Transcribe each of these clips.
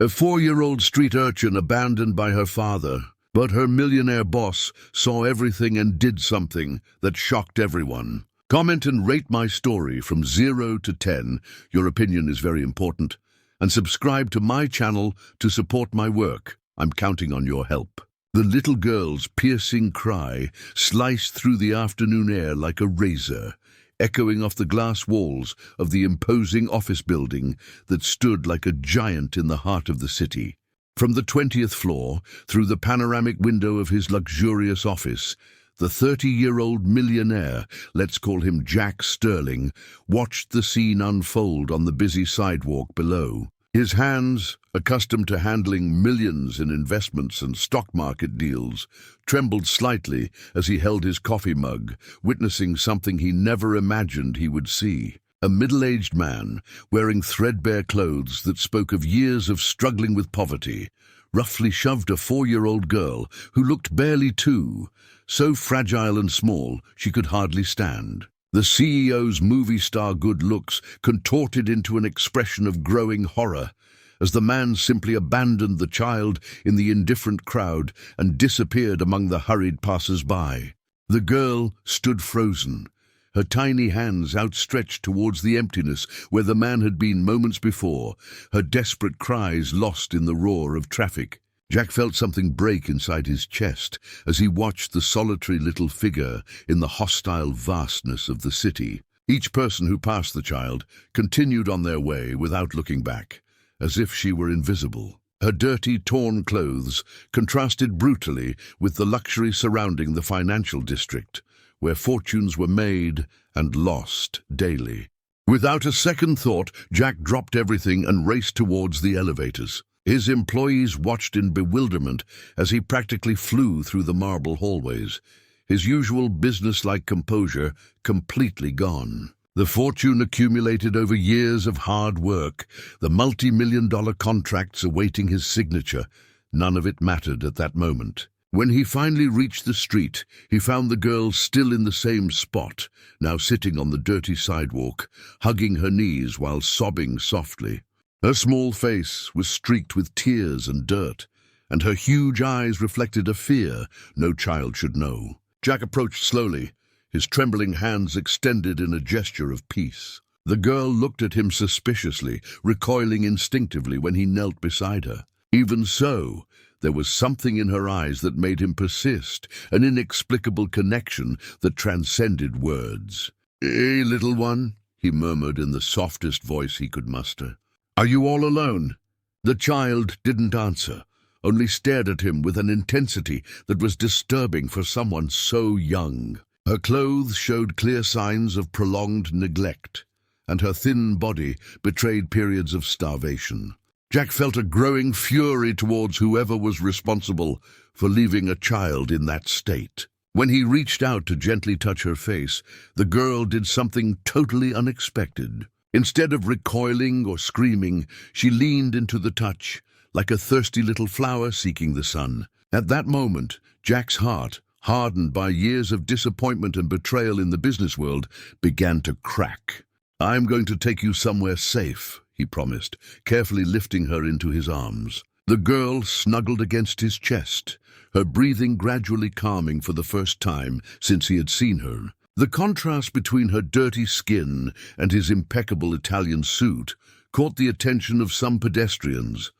A 4-year-old street urchin abandoned by her father, but her millionaire boss saw everything and did something that shocked everyone. Comment and rate my story from 0 to 10. Your opinion is very important. And subscribe to my channel to support my work. I'm counting on your help. The little girl's piercing cry sliced through the afternoon air like a razor, echoing off the glass walls of the imposing office building that stood like a giant in the heart of the city. From the 20th floor, through the panoramic window of his luxurious office, the 30-year-old millionaire, let's call him Jack Sterling, watched the scene unfold on the busy sidewalk below. His hands, accustomed to handling millions in investments and stock market deals, trembled slightly as he held his coffee mug, witnessing something he never imagined he would see. A middle-aged man, wearing threadbare clothes that spoke of years of struggling with poverty, roughly shoved a 4-year-old girl who looked barely 2, so fragile and small she could hardly stand. The CEO's movie star good looks contorted into an expression of growing horror as the man simply abandoned the child in the indifferent crowd and disappeared among the hurried passers-by. The girl stood frozen, her tiny hands outstretched towards the emptiness where the man had been moments before, her desperate cries lost in the roar of traffic. Jack felt something break inside his chest as he watched the solitary little figure in the hostile vastness of the city. Each person who passed the child continued on their way without looking back, as if she were invisible. Her dirty, torn clothes contrasted brutally with the luxury surrounding the financial district, where fortunes were made and lost daily. Without a second thought, Jack dropped everything and raced towards the elevators. His employees watched in bewilderment as he practically flew through the marble hallways, his usual business-like composure completely gone. The fortune accumulated over years of hard work, the multi-million-dollar contracts awaiting his signature, none of it mattered at that moment. When he finally reached the street, he found the girl still in the same spot, now sitting on the dirty sidewalk, hugging her knees while sobbing softly. Her small face was streaked with tears and dirt, and her huge eyes reflected a fear no child should know. Jack approached slowly, his trembling hands extended in a gesture of peace. The girl looked at him suspiciously, recoiling instinctively when he knelt beside her. Even so, there was something in her eyes that made him persist, an inexplicable connection that transcended words. "Hey, little one," he murmured in the softest voice he could muster. "Are you all alone?" The child didn't answer, only stared at him with an intensity that was disturbing for someone so young. Her clothes showed clear signs of prolonged neglect, and her thin body betrayed periods of starvation. Jack felt a growing fury towards whoever was responsible for leaving a child in that state. When he reached out to gently touch her face, the girl did something totally unexpected. Instead of recoiling or screaming, she leaned into the touch, like a thirsty little flower seeking the sun. At that moment, Jack's heart, hardened by years of disappointment and betrayal in the business world, began to crack. "I'm going to take you somewhere safe," he promised, carefully lifting her into his arms. The girl snuggled against his chest, her breathing gradually calming for the first time since he had seen her. The contrast between her dirty skin and his impeccable Italian suit caught the attention of some pedestrians,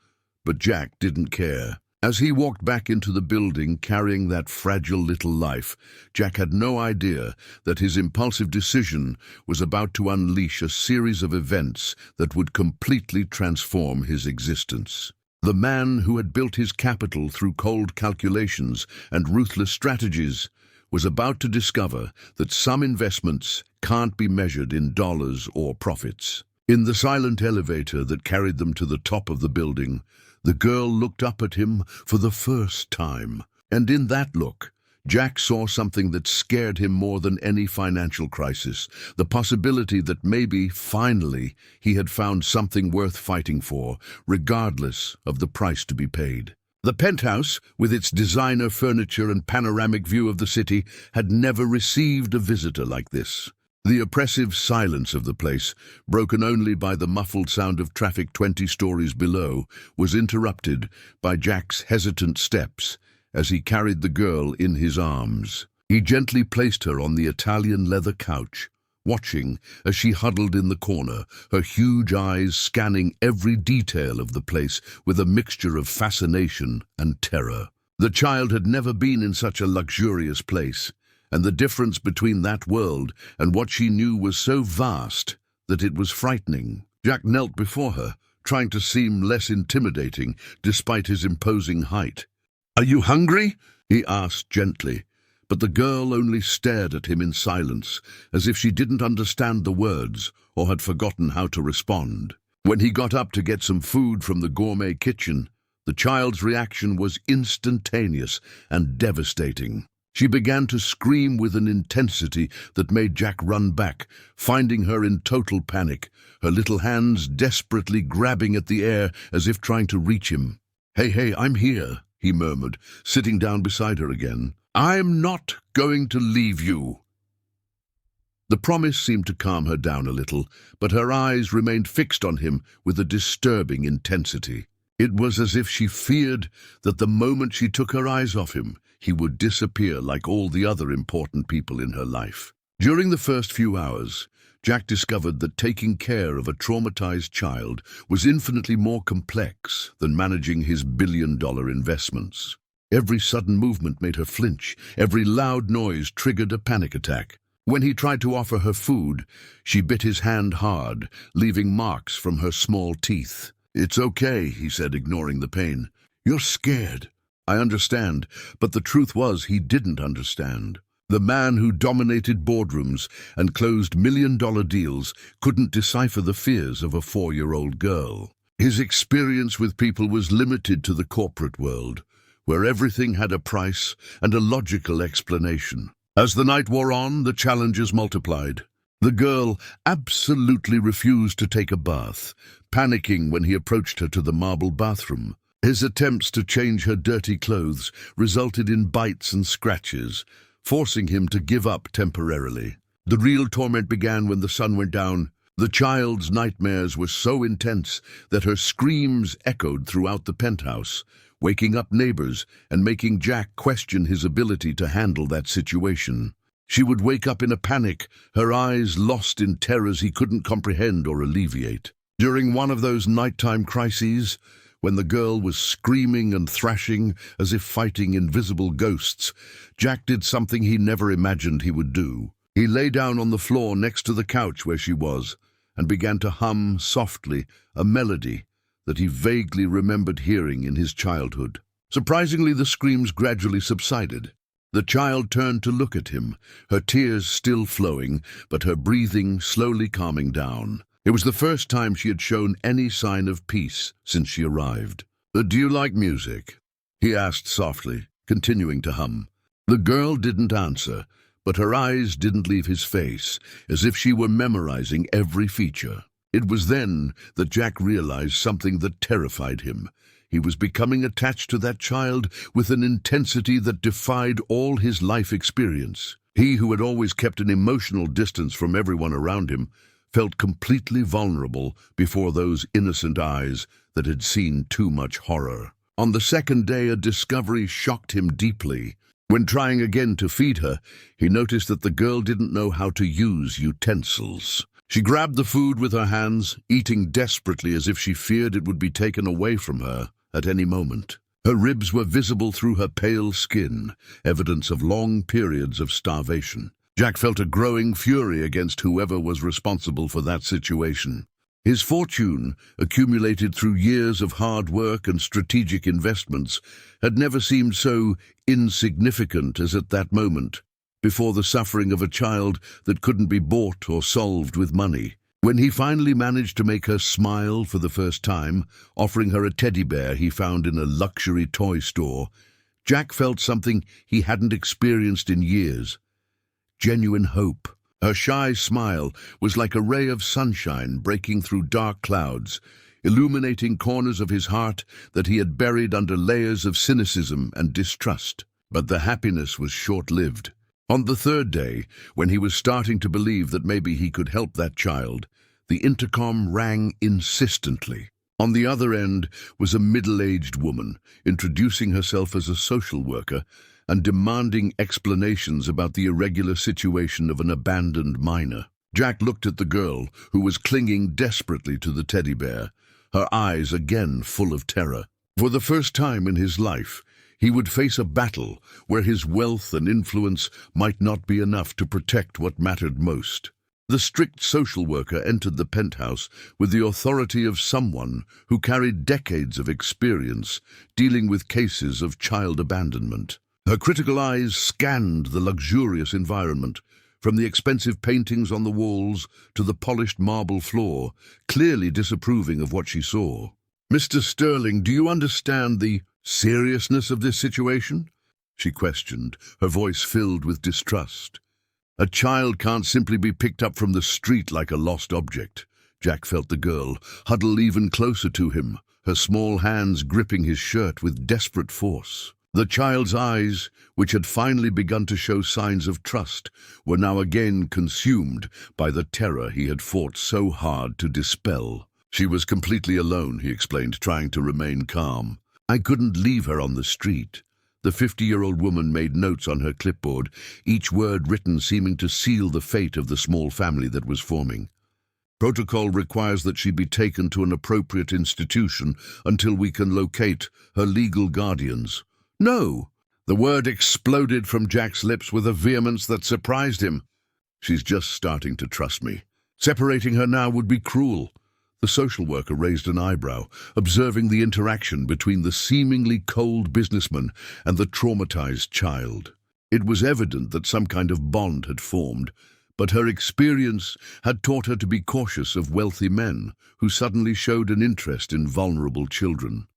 but Jack didn't care. As he walked back into the building carrying that fragile little life, Jack had no idea that his impulsive decision was about to unleash a series of events that would completely transform his existence. The man who had built his capital through cold calculations and ruthless strategies was about to discover that some investments can't be measured in dollars or profits. In the silent elevator that carried them to the top of the building, the girl looked up at him for the first time. And in that look, Jack saw something that scared him more than any financial crisis, the possibility that maybe, finally, he had found something worth fighting for, regardless of the price to be paid. The penthouse, with its designer furniture and panoramic view of the city, had never received a visitor like this. The oppressive silence of the place, broken only by the muffled sound of traffic 20 stories below, was interrupted by Jack's hesitant steps as he carried the girl in his arms. He gently placed her on the Italian leather couch, watching as she huddled in the corner, her huge eyes scanning every detail of the place with a mixture of fascination and terror. The child had never been in such a luxurious place, and the difference between that world and what she knew was so vast that it was frightening. Jack knelt before her, trying to seem less intimidating despite his imposing height. "Are you hungry?" he asked gently, but the girl only stared at him in silence, as if she didn't understand the words or had forgotten how to respond. When he got up to get some food from the gourmet kitchen, the child's reaction was instantaneous and devastating. She began to scream with an intensity that made Jack run back, finding her in total panic, her little hands desperately grabbing at the air as if trying to reach him. Hey, I'm here," he murmured, sitting down beside her again. "I'm not going to leave you." The promise seemed to calm her down a little, but her eyes remained fixed on him with a disturbing intensity. It was as if she feared that the moment she took her eyes off him, he would disappear like all the other important people in her life. During the first few hours, Jack discovered that taking care of a traumatized child was infinitely more complex than managing his billion-dollar investments. Every sudden movement made her flinch. Every loud noise triggered a panic attack. When he tried to offer her food, she bit his hand hard, leaving marks from her small teeth. "It's okay," he said, ignoring the pain. "You're scared." "I understand," but the truth was he didn't understand. The man who dominated boardrooms and closed million-dollar deals couldn't decipher the fears of a 4-year-old girl. His experience with people was limited to the corporate world, where everything had a price and a logical explanation. As the night wore on, the challenges multiplied. The girl absolutely refused to take a bath, panicking when he approached her to the marble bathroom. His attempts to change her dirty clothes resulted in bites and scratches, forcing him to give up temporarily. The real torment began when the sun went down. The child's nightmares were so intense that her screams echoed throughout the penthouse, waking up neighbors and making Jack question his ability to handle that situation. She would wake up in a panic, her eyes lost in terrors he couldn't comprehend or alleviate. During one of those nighttime crises, when the girl was screaming and thrashing as if fighting invisible ghosts, Jack did something he never imagined he would do. He lay down on the floor next to the couch where she was and began to hum softly a melody that he vaguely remembered hearing in his childhood. Surprisingly, the screams gradually subsided. The child turned to look at him, her tears still flowing, but her breathing slowly calming down. It was the first time she had shown any sign of peace since she arrived. "Do you like music?" he asked softly, continuing to hum. The girl didn't answer, but her eyes didn't leave his face, as if she were memorizing every feature. It was then that Jack realized something that terrified him. He was becoming attached to that child with an intensity that defied all his life experience. He, who had always kept an emotional distance from everyone around him, felt completely vulnerable before those innocent eyes that had seen too much horror. On the second day, a discovery shocked him deeply. When trying again to feed her, he noticed that the girl didn't know how to use utensils. She grabbed the food with her hands, eating desperately as if she feared it would be taken away from her at any moment. Her ribs were visible through her pale skin, evidence of long periods of starvation. Jack felt a growing fury against whoever was responsible for that situation. His fortune, accumulated through years of hard work and strategic investments, had never seemed so insignificant as at that moment, before the suffering of a child that couldn't be bought or solved with money. When he finally managed to make her smile for the first time, offering her a teddy bear he found in a luxury toy store, Jack felt something he hadn't experienced in years: genuine hope. Her shy smile was like a ray of sunshine breaking through dark clouds, illuminating corners of his heart that he had buried under layers of cynicism and distrust. But the happiness was short-lived. On the third day, when he was starting to believe that maybe he could help that child, the intercom rang insistently. On the other end was a middle-aged woman, introducing herself as a social worker and demanding explanations about the irregular situation of an abandoned minor. Jack looked at the girl, who was clinging desperately to the teddy bear, her eyes again full of terror. For the first time in his life, he would face a battle where his wealth and influence might not be enough to protect what mattered most. The strict social worker entered the penthouse with the authority of someone who carried decades of experience dealing with cases of child abandonment. Her critical eyes scanned the luxurious environment, from the expensive paintings on the walls to the polished marble floor, clearly disapproving of what she saw. "Mr. Sterling, do you understand the seriousness of this situation?" she questioned, her voice filled with distrust. A child can't simply be picked up from the street like a lost object. Jack felt the girl huddle even closer to him, her small hands gripping his shirt with desperate force. The child's eyes, which had finally begun to show signs of trust, were now again consumed by the terror he had fought so hard to dispel. She was completely alone, he explained, trying to remain calm. "I couldn't leave her on the street." The 50-year-old woman made notes on her clipboard, each word written seeming to seal the fate of the small family that was forming. "Protocol requires that she be taken to an appropriate institution until we can locate her legal guardians." "No!" The word exploded from Jack's lips with a vehemence that surprised him. "She's just starting to trust me. Separating her now would be cruel." The social worker raised an eyebrow, observing the interaction between the seemingly cold businessman and the traumatized child. It was evident that some kind of bond had formed, but her experience had taught her to be cautious of wealthy men who suddenly showed an interest in vulnerable children.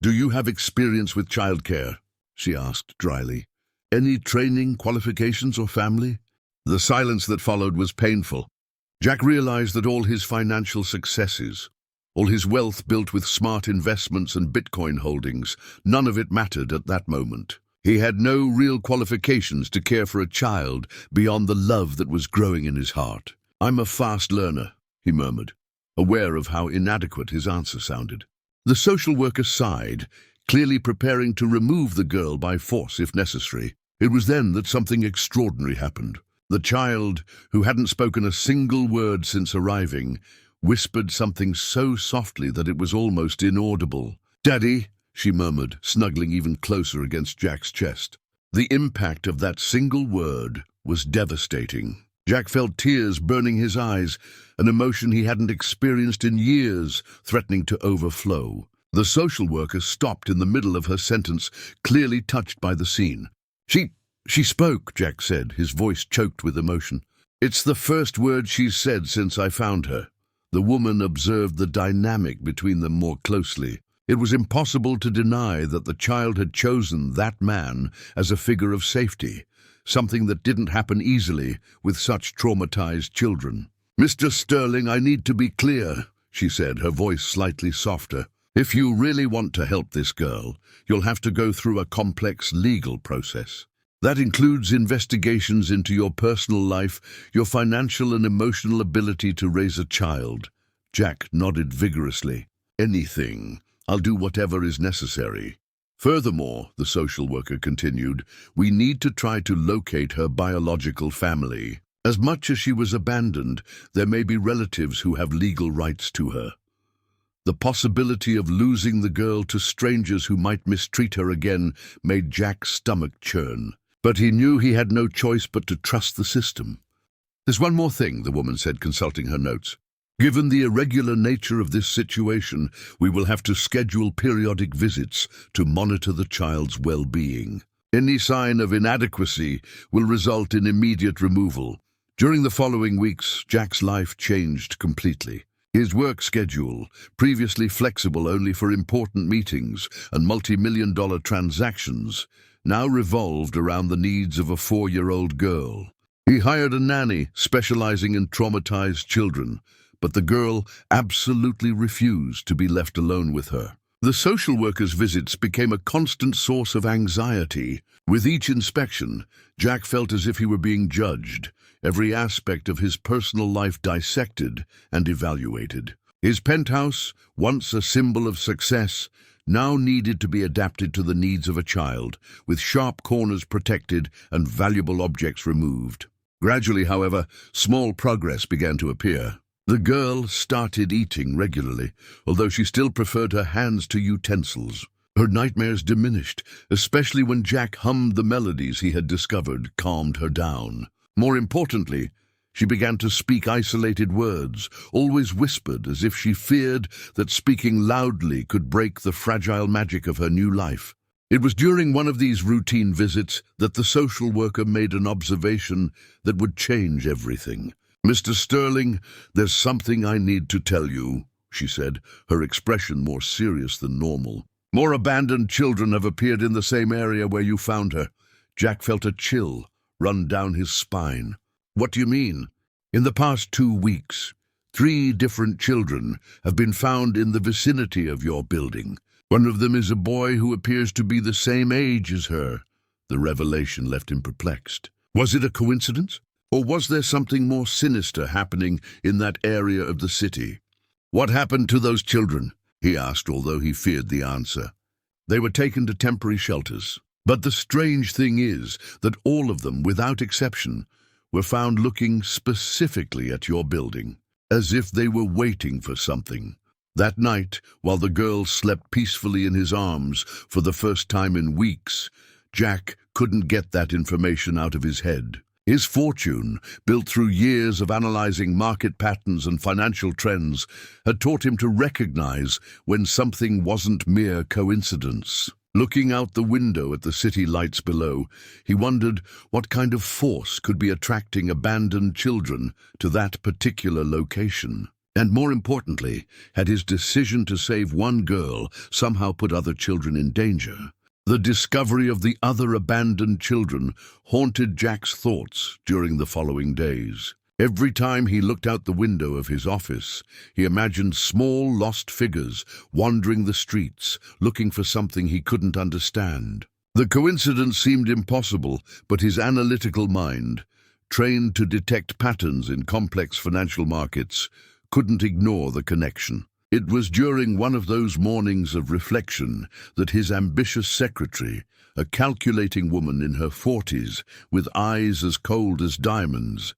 "Do you have experience with childcare?" she asked dryly. "Any training, qualifications, or family?" The silence that followed was painful. Jack realized that all his financial successes, all his wealth built with smart investments and Bitcoin holdings, none of it mattered at that moment. He had no real qualifications to care for a child beyond the love that was growing in his heart. "I'm a fast learner," he murmured, aware of how inadequate his answer sounded. The social worker sighed, clearly preparing to remove the girl by force if necessary. It was then that something extraordinary happened. The child, who hadn't spoken a single word since arriving, whispered something so softly that it was almost inaudible. "Daddy," she murmured, snuggling even closer against Jack's chest. The impact of that single word was devastating. Jack felt tears burning his eyes, an emotion he hadn't experienced in years, threatening to overflow. The social worker stopped in the middle of her sentence, clearly touched by the scene. She spoke," Jack said, his voice choked with emotion. "It's the first word she's said since I found her." The woman observed the dynamic between them more closely. It was impossible to deny that the child had chosen that man as a figure of safety, something that didn't happen easily with such traumatized children. "Mr. Sterling, I need to be clear," she said, her voice slightly softer. "If you really want to help this girl, you'll have to go through a complex legal process. That includes investigations into your personal life, your financial and emotional ability to raise a child." Jack nodded vigorously. "Anything. I'll do whatever is necessary." "Furthermore," the social worker continued, "we need to try to locate her biological family. As much as she was abandoned, there may be relatives who have legal rights to her." The possibility of losing the girl to strangers who might mistreat her again made Jack's stomach churn. But he knew he had no choice but to trust the system. "There's one more thing," the woman said, consulting her notes. "Given the irregular nature of this situation, we will have to schedule periodic visits to monitor the child's well-being. Any sign of inadequacy will result in immediate removal." During the following weeks, Jack's life changed completely. His work schedule, previously flexible only for important meetings and multi-million-dollar transactions, now revolved around the needs of a 4-year-old girl. He hired a nanny specializing in traumatized children, but the girl absolutely refused to be left alone with her. The social worker's visits became a constant source of anxiety. With each inspection, Jack felt as if he were being judged, every aspect of his personal life dissected and evaluated. His penthouse, once a symbol of success, now needed to be adapted to the needs of a child, with sharp corners protected and valuable objects removed. Gradually, however, small progress began to appear. The girl started eating regularly, although she still preferred her hands to utensils. Her nightmares diminished, especially when Jack hummed the melodies he had discovered calmed her down. More importantly, she began to speak isolated words, always whispered, as if she feared that speaking loudly could break the fragile magic of her new life. It was during one of these routine visits that the social worker made an observation that would change everything. "Mr. Sterling, there's something I need to tell you," she said, her expression more serious than normal. "More abandoned children have appeared in the same area where you found her." Jack felt a chill run down his spine. "What do you mean?" "In the past 2 weeks, 3 different children have been found in the vicinity of your building. One of them is a boy who appears to be the same age as her." The revelation left him perplexed. Was it a coincidence? Or was there something more sinister happening in that area of the city? "What happened to those children?" he asked, although he feared the answer. "They were taken to temporary shelters. But the strange thing is that all of them, without exception, were found looking specifically at your building, as if they were waiting for something." That night, while the girl slept peacefully in his arms for the first time in weeks, Jack couldn't get that information out of his head. His fortune, built through years of analyzing market patterns and financial trends, had taught him to recognize when something wasn't mere coincidence. Looking out the window at the city lights below, he wondered what kind of force could be attracting abandoned children to that particular location. And more importantly, had his decision to save one girl somehow put other children in danger? The discovery of the other abandoned children haunted Jack's thoughts during the following days. Every time he looked out the window of his office, he imagined small lost figures wandering the streets, looking for something he couldn't understand. The coincidence seemed impossible, but his analytical mind, trained to detect patterns in complex financial markets, couldn't ignore the connection. It was during one of those mornings of reflection that his ambitious secretary, a calculating woman in her 40s with eyes as cold as diamonds,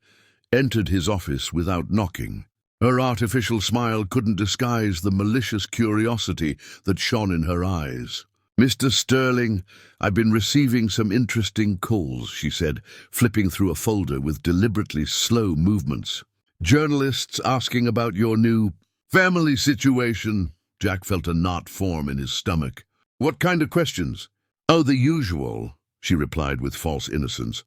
entered his office without knocking. Her artificial smile couldn't disguise the malicious curiosity that shone in her eyes. "Mr. Sterling, I've been receiving some interesting calls," she said, flipping through a folder with deliberately slow movements. "Journalists asking about your new family situation." Jack felt a knot form in his stomach. "What kind of questions?" "Oh, the usual," she replied with false innocence.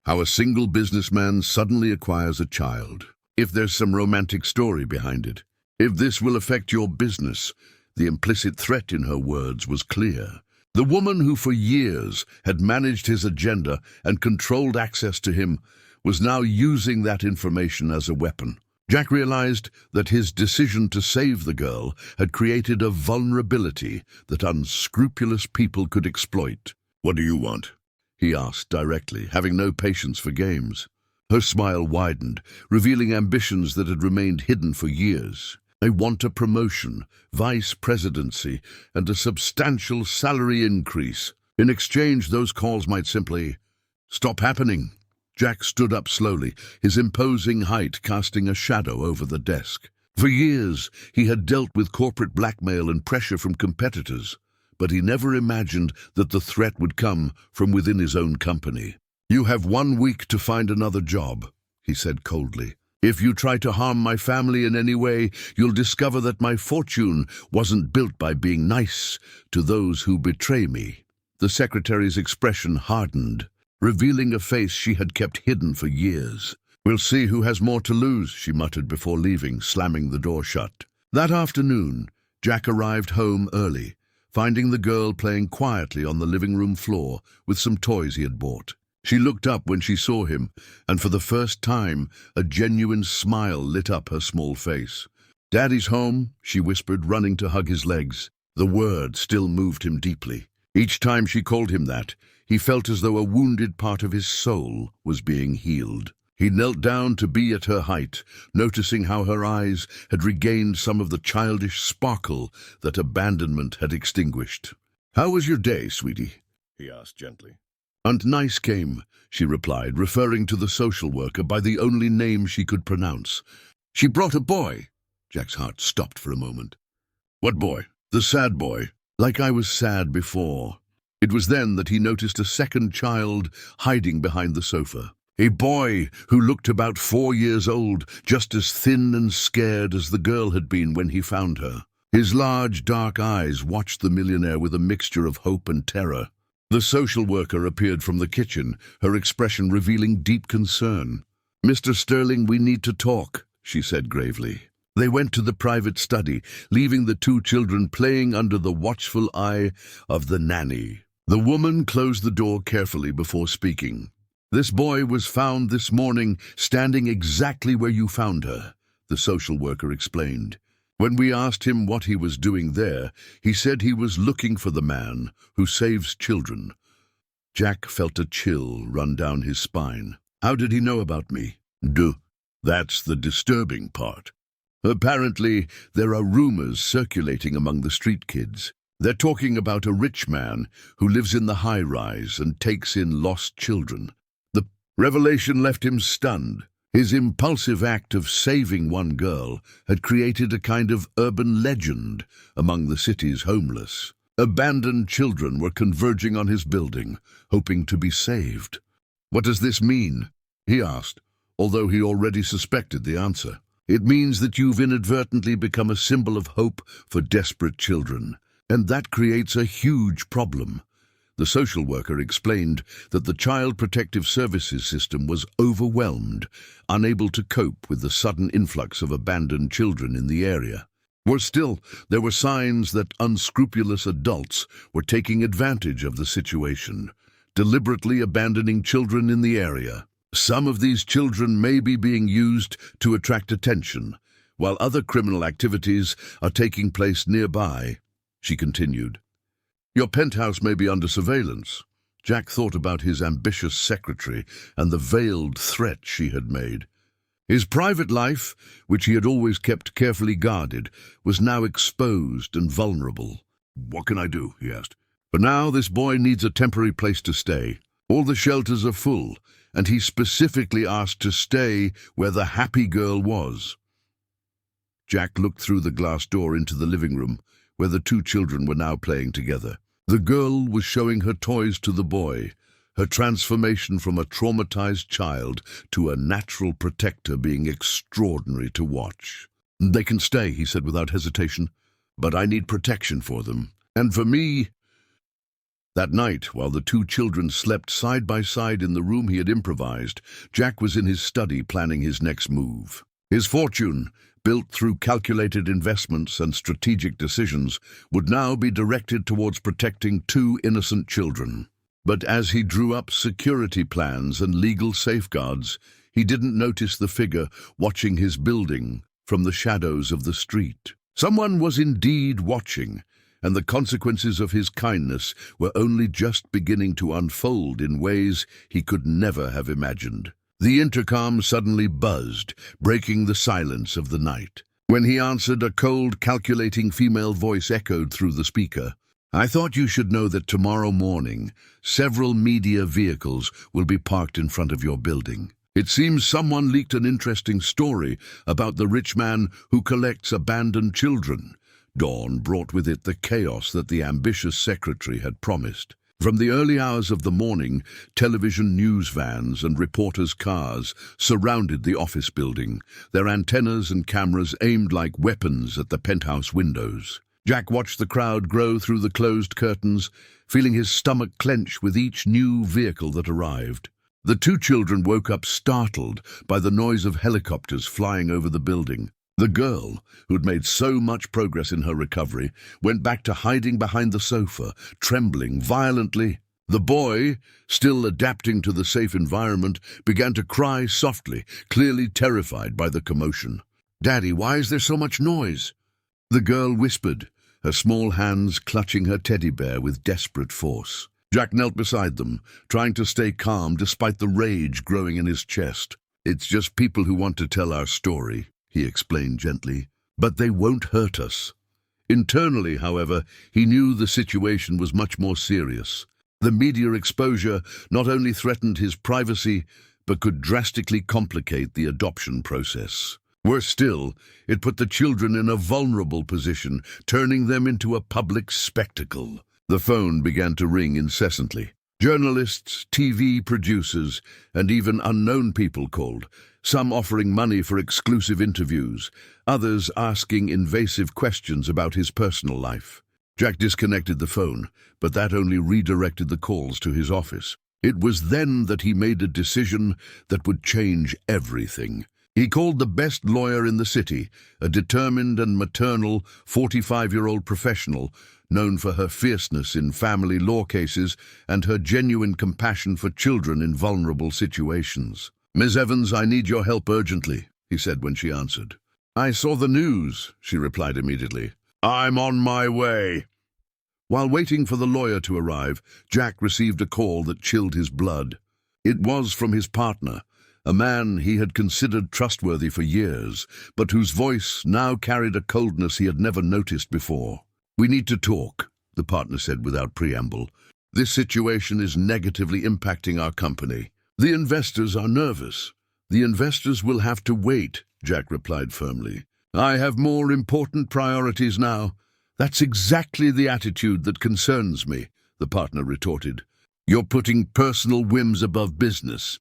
"How a single businessman suddenly acquires a child. If there's some romantic story behind it. If this will affect your business." The implicit threat in her words was clear. The woman who for years had managed his agenda and controlled access to him was now using that information as a weapon. Jack realized that his decision to save the girl had created a vulnerability that unscrupulous people could exploit. "What do you want?" he asked directly, having no patience for games. Her smile widened, revealing ambitions that had remained hidden for years. "I want a promotion, vice presidency, and a substantial salary increase. In exchange, those calls might simply stop happening." Jack stood up slowly, his imposing height casting a shadow over the desk. For years, he had dealt with corporate blackmail and pressure from competitors, but he never imagined that the threat would come from within his own company. "You have 1 week to find another job," he said coldly. "If you try to harm my family in any way, you'll discover that my fortune wasn't built by being nice to those who betray me." The secretary's expression hardened, revealing a face she had kept hidden for years. "We'll see who has more to lose," she muttered before leaving, slamming the door shut. That afternoon, Jack arrived home early, finding the girl playing quietly on the living room floor with some toys he had bought. She looked up when she saw him, and for the first time, a genuine smile lit up her small face. "Daddy's home," she whispered, running to hug his legs. The word still moved him deeply. Each time she called him that, he felt as though a wounded part of his soul was being healed. He knelt down to be at her height, noticing how her eyes had regained some of the childish sparkle that abandonment had extinguished. "How was your day, sweetie?" he asked gently. "And nice came," she replied, referring to the social worker by the only name she could pronounce. "She brought a boy." Jack's heart stopped for a moment. "What boy?" "The sad boy, like I was sad before." It was then that he noticed a second child hiding behind the sofa. A boy who looked about 4 years old, just as thin and scared as the girl had been when he found her. His large, dark eyes watched the millionaire with a mixture of hope and terror. The social worker appeared from the kitchen, her expression revealing deep concern. "Mr. Sterling, we need to talk," she said gravely. They went to the private study, leaving the 2 children playing under the watchful eye of the nanny. The woman closed the door carefully before speaking. "This boy was found this morning standing exactly where you found her," the social worker explained. "When we asked him what he was doing there, he said he was looking for the man who saves children." Jack felt a chill run down his spine. "How did he know about me?" That's the disturbing part. Apparently, there are rumors circulating among the street kids. They're talking about a rich man who lives in the high-rise and takes in lost children. The revelation left him stunned. His impulsive act of saving one girl had created a kind of urban legend among the city's homeless. Abandoned children were converging on his building, hoping to be saved. "What does this mean?" he asked, although he already suspected the answer. "It means that you've inadvertently become a symbol of hope for desperate children, and that creates a huge problem." The social worker explained that the Child Protective Services system was overwhelmed, unable to cope with the sudden influx of abandoned children in the area. Worse still, there were signs that unscrupulous adults were taking advantage of the situation, deliberately abandoning children in the area. "Some of these children may be being used to attract attention, while other criminal activities are taking place nearby," she continued. "Your penthouse may be under surveillance." Jack thought about his ambitious secretary and the veiled threat she had made. His private life, which he had always kept carefully guarded, was now exposed and vulnerable. "What can I do?" he asked. "For now, this boy needs a temporary place to stay. All the shelters are full, and he specifically asked to stay where the happy girl was." Jack looked through the glass door into the living room, where the 2 children were now playing together. The girl was showing her toys to the boy, her transformation from a traumatized child to a natural protector being extraordinary to watch. "They can stay," he said without hesitation, "but I need protection for them. And for me—" That night, while the 2 children slept side by side in the room he had improvised, Jack was in his study planning his next move. His fortune, built through calculated investments and strategic decisions, would now be directed towards protecting 2 innocent children. But as he drew up security plans and legal safeguards, he didn't notice the figure watching his building from the shadows of the street. Someone was indeed watching, and the consequences of his kindness were only just beginning to unfold in ways he could never have imagined. The intercom suddenly buzzed, breaking the silence of the night. When he answered, a cold, calculating female voice echoed through the speaker. "I thought you should know that tomorrow morning, several media vehicles will be parked in front of your building. It seems someone leaked an interesting story about the rich man who collects abandoned children." Dawn brought with it the chaos that the ambitious secretary had promised. From the early hours of the morning, television news vans and reporters' cars surrounded the office building, their antennas and cameras aimed like weapons at the penthouse windows. Jack watched the crowd grow through the closed curtains, feeling his stomach clench with each new vehicle that arrived. The 2 children woke up startled by the noise of helicopters flying over the building. The girl, who'd made so much progress in her recovery, went back to hiding behind the sofa, trembling violently. The boy, still adapting to the safe environment, began to cry softly, clearly terrified by the commotion. "Daddy, why is there so much noise?" The girl whispered, her small hands clutching her teddy bear with desperate force. Jack knelt beside them, trying to stay calm despite the rage growing in his chest. "It's just people who want to tell our story," he explained gently. "But they won't hurt us." Internally, however, he knew the situation was much more serious. The media exposure not only threatened his privacy, but could drastically complicate the adoption process. Worse still, it put the children in a vulnerable position, turning them into a public spectacle. The phone began to ring incessantly. Journalists, TV producers, and even unknown people called, some offering money for exclusive interviews, others asking invasive questions about his personal life. Jack disconnected the phone, but that only redirected the calls to his office. It was then that he made a decision that would change everything. He called the best lawyer in the city, a determined and maternal 45-year-old professional, known for her fierceness in family law cases and her genuine compassion for children in vulnerable situations. "Ms. Evans, I need your help urgently," he said when she answered. "I saw the news," she replied immediately. "I'm on my way." While waiting for the lawyer to arrive, Jack received a call that chilled his blood. It was from his partner, a man he had considered trustworthy for years, but whose voice now carried a coldness he had never noticed before. "We need to talk," the partner said without preamble. "This situation is negatively impacting our company. The investors are nervous." "The investors will have to wait," Jack replied firmly. "I have more important priorities now." "That's exactly the attitude that concerns me," the partner retorted. "You're putting personal whims above business.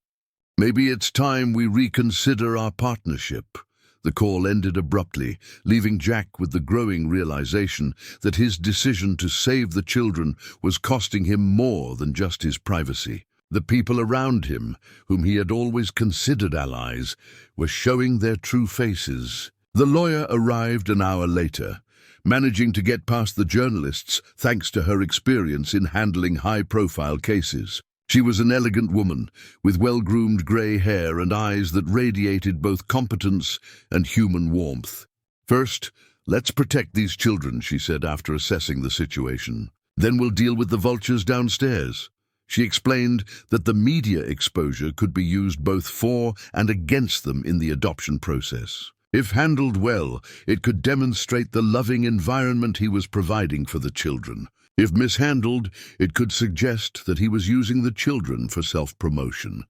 Maybe it's time we reconsider our partnership." The call ended abruptly, leaving Jack with the growing realization that his decision to save the children was costing him more than just his privacy. The people around him, whom he had always considered allies, were showing their true faces. The lawyer arrived an hour later, managing to get past the journalists thanks to her experience in handling high-profile cases. She was an elegant woman, with well-groomed grey hair and eyes that radiated both competence and human warmth. "First, let's protect these children," she said after assessing the situation. "Then we'll deal with the vultures downstairs." She explained that the media exposure could be used both for and against them in the adoption process. If handled well, it could demonstrate the loving environment he was providing for the children. If mishandled, it could suggest that he was using the children for self-promotion.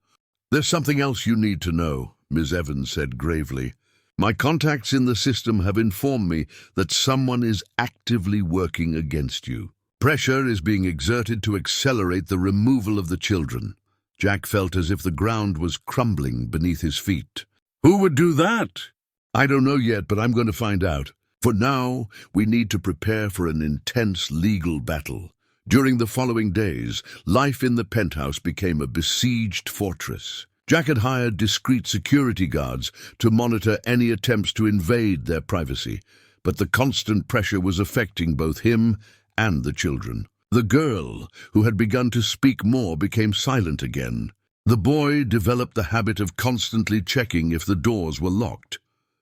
"There's something else you need to know," Ms. Evans said gravely. "My contacts in the system have informed me that someone is actively working against you. Pressure is being exerted to accelerate the removal of the children." Jack felt as if the ground was crumbling beneath his feet. "Who would do that?" "I don't know yet, but I'm going to find out. For now, we need to prepare for an intense legal battle." During the following days, life in the penthouse became a besieged fortress. Jack had hired discreet security guards to monitor any attempts to invade their privacy, but the constant pressure was affecting both him and the children. The girl, who had begun to speak more, became silent again. The boy developed the habit of constantly checking if the doors were locked,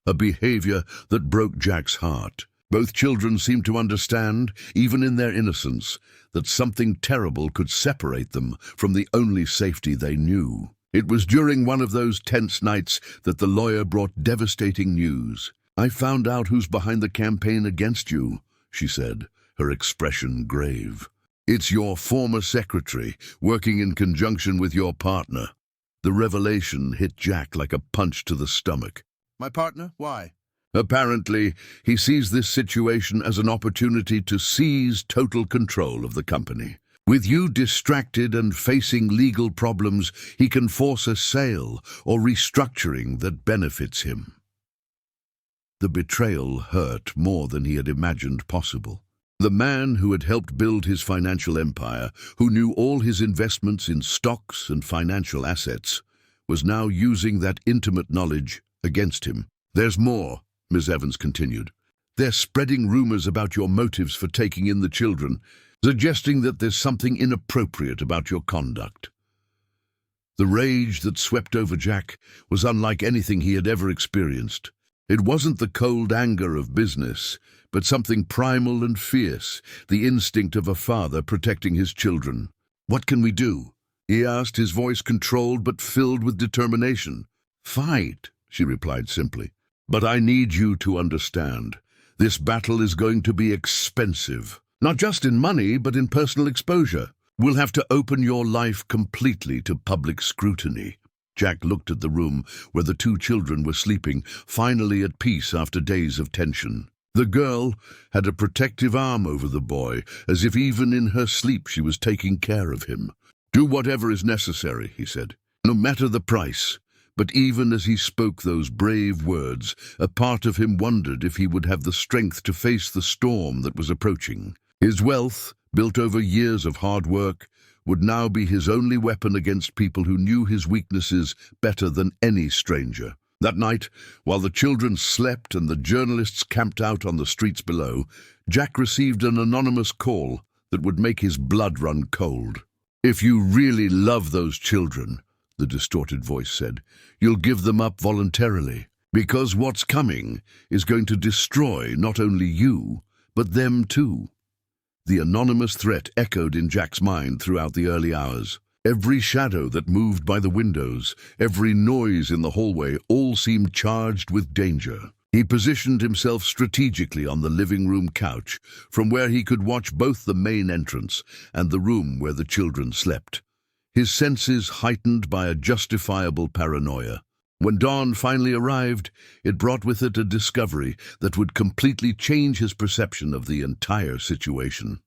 a behavior that broke Jack's heart. Both children seemed to understand, even in their innocence, that something terrible could separate them from the only safety they knew. It was during one of those tense nights that the lawyer brought devastating news. "I found out who's behind the campaign against you," she said, her expression grave. "It's your former secretary, working in conjunction with your partner." The revelation hit Jack like a punch to the stomach. "My partner? Why?" "Apparently, he sees this situation as an opportunity to seize total control of the company. With you distracted and facing legal problems, he can force a sale or restructuring that benefits him." The betrayal hurt more than he had imagined possible. The man who had helped build his financial empire, who knew all his investments in stocks and financial assets, was now using that intimate knowledge against him. "There's more," Ms. Evans continued. "They're spreading rumors about your motives for taking in the children, suggesting that there's something inappropriate about your conduct." The rage that swept over Jack was unlike anything he had ever experienced. It wasn't the cold anger of business, but something primal and fierce, the instinct of a father protecting his children. "What can we do?" he asked, his voice controlled but filled with determination. "Fight," she replied simply. "But I need you to understand. This battle is going to be expensive. Not just in money, but in personal exposure. We'll have to open your life completely to public scrutiny." Jack looked at the room where the two children were sleeping, finally at peace after days of tension. The girl had a protective arm over the boy, as if even in her sleep she was taking care of him. "Do whatever is necessary," he said, "no matter the price." But even as he spoke those brave words, a part of him wondered if he would have the strength to face the storm that was approaching. His wealth, built over years of hard work, would now be his only weapon against people who knew his weaknesses better than any stranger. That night, while the children slept and the journalists camped out on the streets below, Jack received an anonymous call that would make his blood run cold. "If you really love those children," the distorted voice said, "you'll give them up voluntarily, because what's coming is going to destroy not only you, but them too." The anonymous threat echoed in Jack's mind throughout the early hours. Every shadow that moved by the windows, every noise in the hallway, all seemed charged with danger. He positioned himself strategically on the living room couch, from where he could watch both the main entrance and the room where the children slept. His senses heightened by a justifiable paranoia. When dawn finally arrived, it brought with it a discovery that would completely change his perception of the entire situation.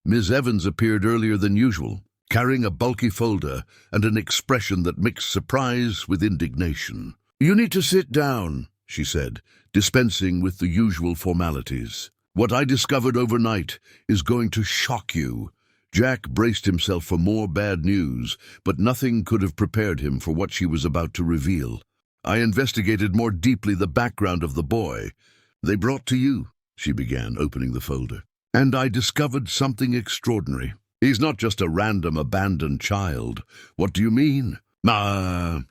Ms. Evans appeared earlier than usual, carrying a bulky folder and an expression that mixed surprise with indignation. "You need to sit down," she said, dispensing with the usual formalities. "What I discovered overnight is going to shock you." Jack braced himself for more bad news, but nothing could have prepared him for what she was about to reveal. "I investigated more deeply the background of the boy they brought to you," she began, opening the folder. "And I discovered something extraordinary. He's not just a random abandoned child." "What do you mean?"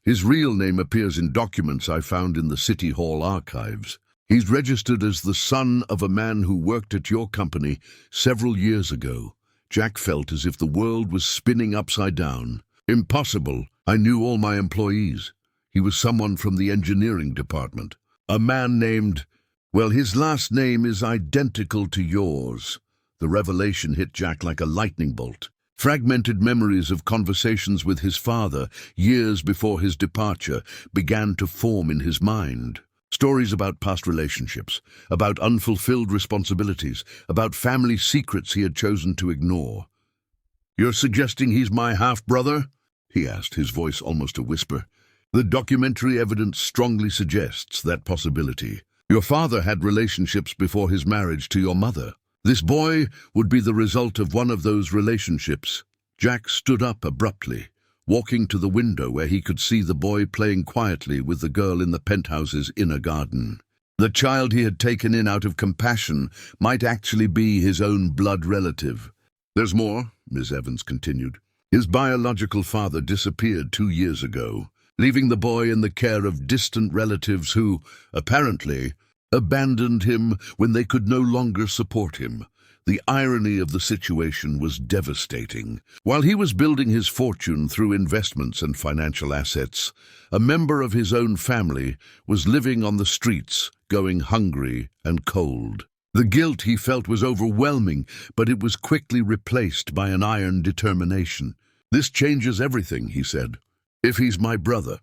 His real name appears in documents I found in the City Hall archives. He's registered as the son of a man who worked at your company several years ago." Jack felt as if the world was spinning upside down. "Impossible. I knew all my employees. He was someone from the engineering department. A man named... Well, his last name is identical to yours." The revelation hit Jack like a lightning bolt. Fragmented memories of conversations with his father years before his departure began to form in his mind. Stories about past relationships, about unfulfilled responsibilities, about family secrets he had chosen to ignore. "You're suggesting he's my half-brother?" he asked, his voice almost a whisper. "The documentary evidence strongly suggests that possibility. Your father had relationships before his marriage to your mother. This boy would be the result of one of those relationships." Jack stood up abruptly, walking to the window where he could see the boy playing quietly with the girl in the penthouse's inner garden. The child he had taken in out of compassion might actually be his own blood relative. "There's more," Ms. Evans continued. "His biological father disappeared 2 years ago, leaving the boy in the care of distant relatives who, apparently, abandoned him when they could no longer support him. The irony of the situation was devastating. While he was building his fortune through investments and financial assets, a member of his own family was living on the streets, going hungry and cold. The guilt he felt was overwhelming, but it was quickly replaced by an iron determination. "This changes everything," he said. "If he's my brother."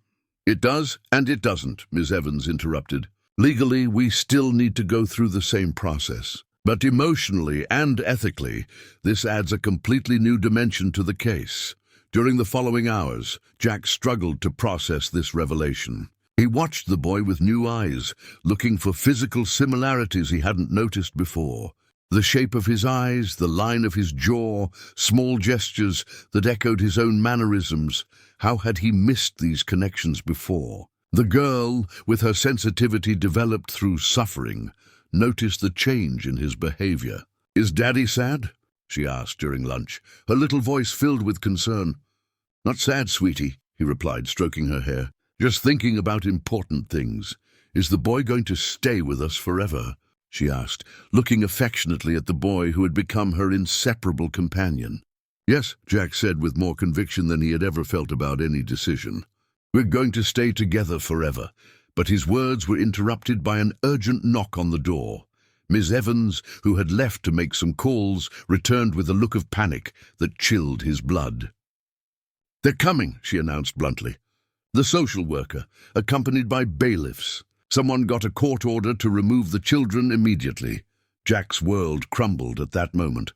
"It does and it doesn't," Ms. Evans interrupted. "Legally, we still need to go through the same process. But emotionally and ethically, this adds a completely new dimension to the case." During the following hours, Jack struggled to process this revelation. He watched the boy with new eyes, looking for physical similarities he hadn't noticed before. The shape of his eyes, the line of his jaw, small gestures that echoed his own mannerisms. How had he missed these connections before? The girl, with her sensitivity developed through suffering, noticed the change in his behavior. "Is Daddy sad?" she asked during lunch, her little voice filled with concern. "Not sad, sweetie," he replied, stroking her hair. "Just thinking about important things. "Is the boy going to stay with us forever?" she asked, looking affectionately at the boy who had become her inseparable companion. "Yes," Jack said with more conviction than he had ever felt about any decision. "We're going to stay together forever." But his words were interrupted by an urgent knock on the door. Miss Evans, who had left to make some calls, returned with a look of panic that chilled his blood. "They're coming," she announced bluntly. The social worker, accompanied by bailiffs. Someone got a court order to remove the children immediately. Jack's world crumbled at that moment.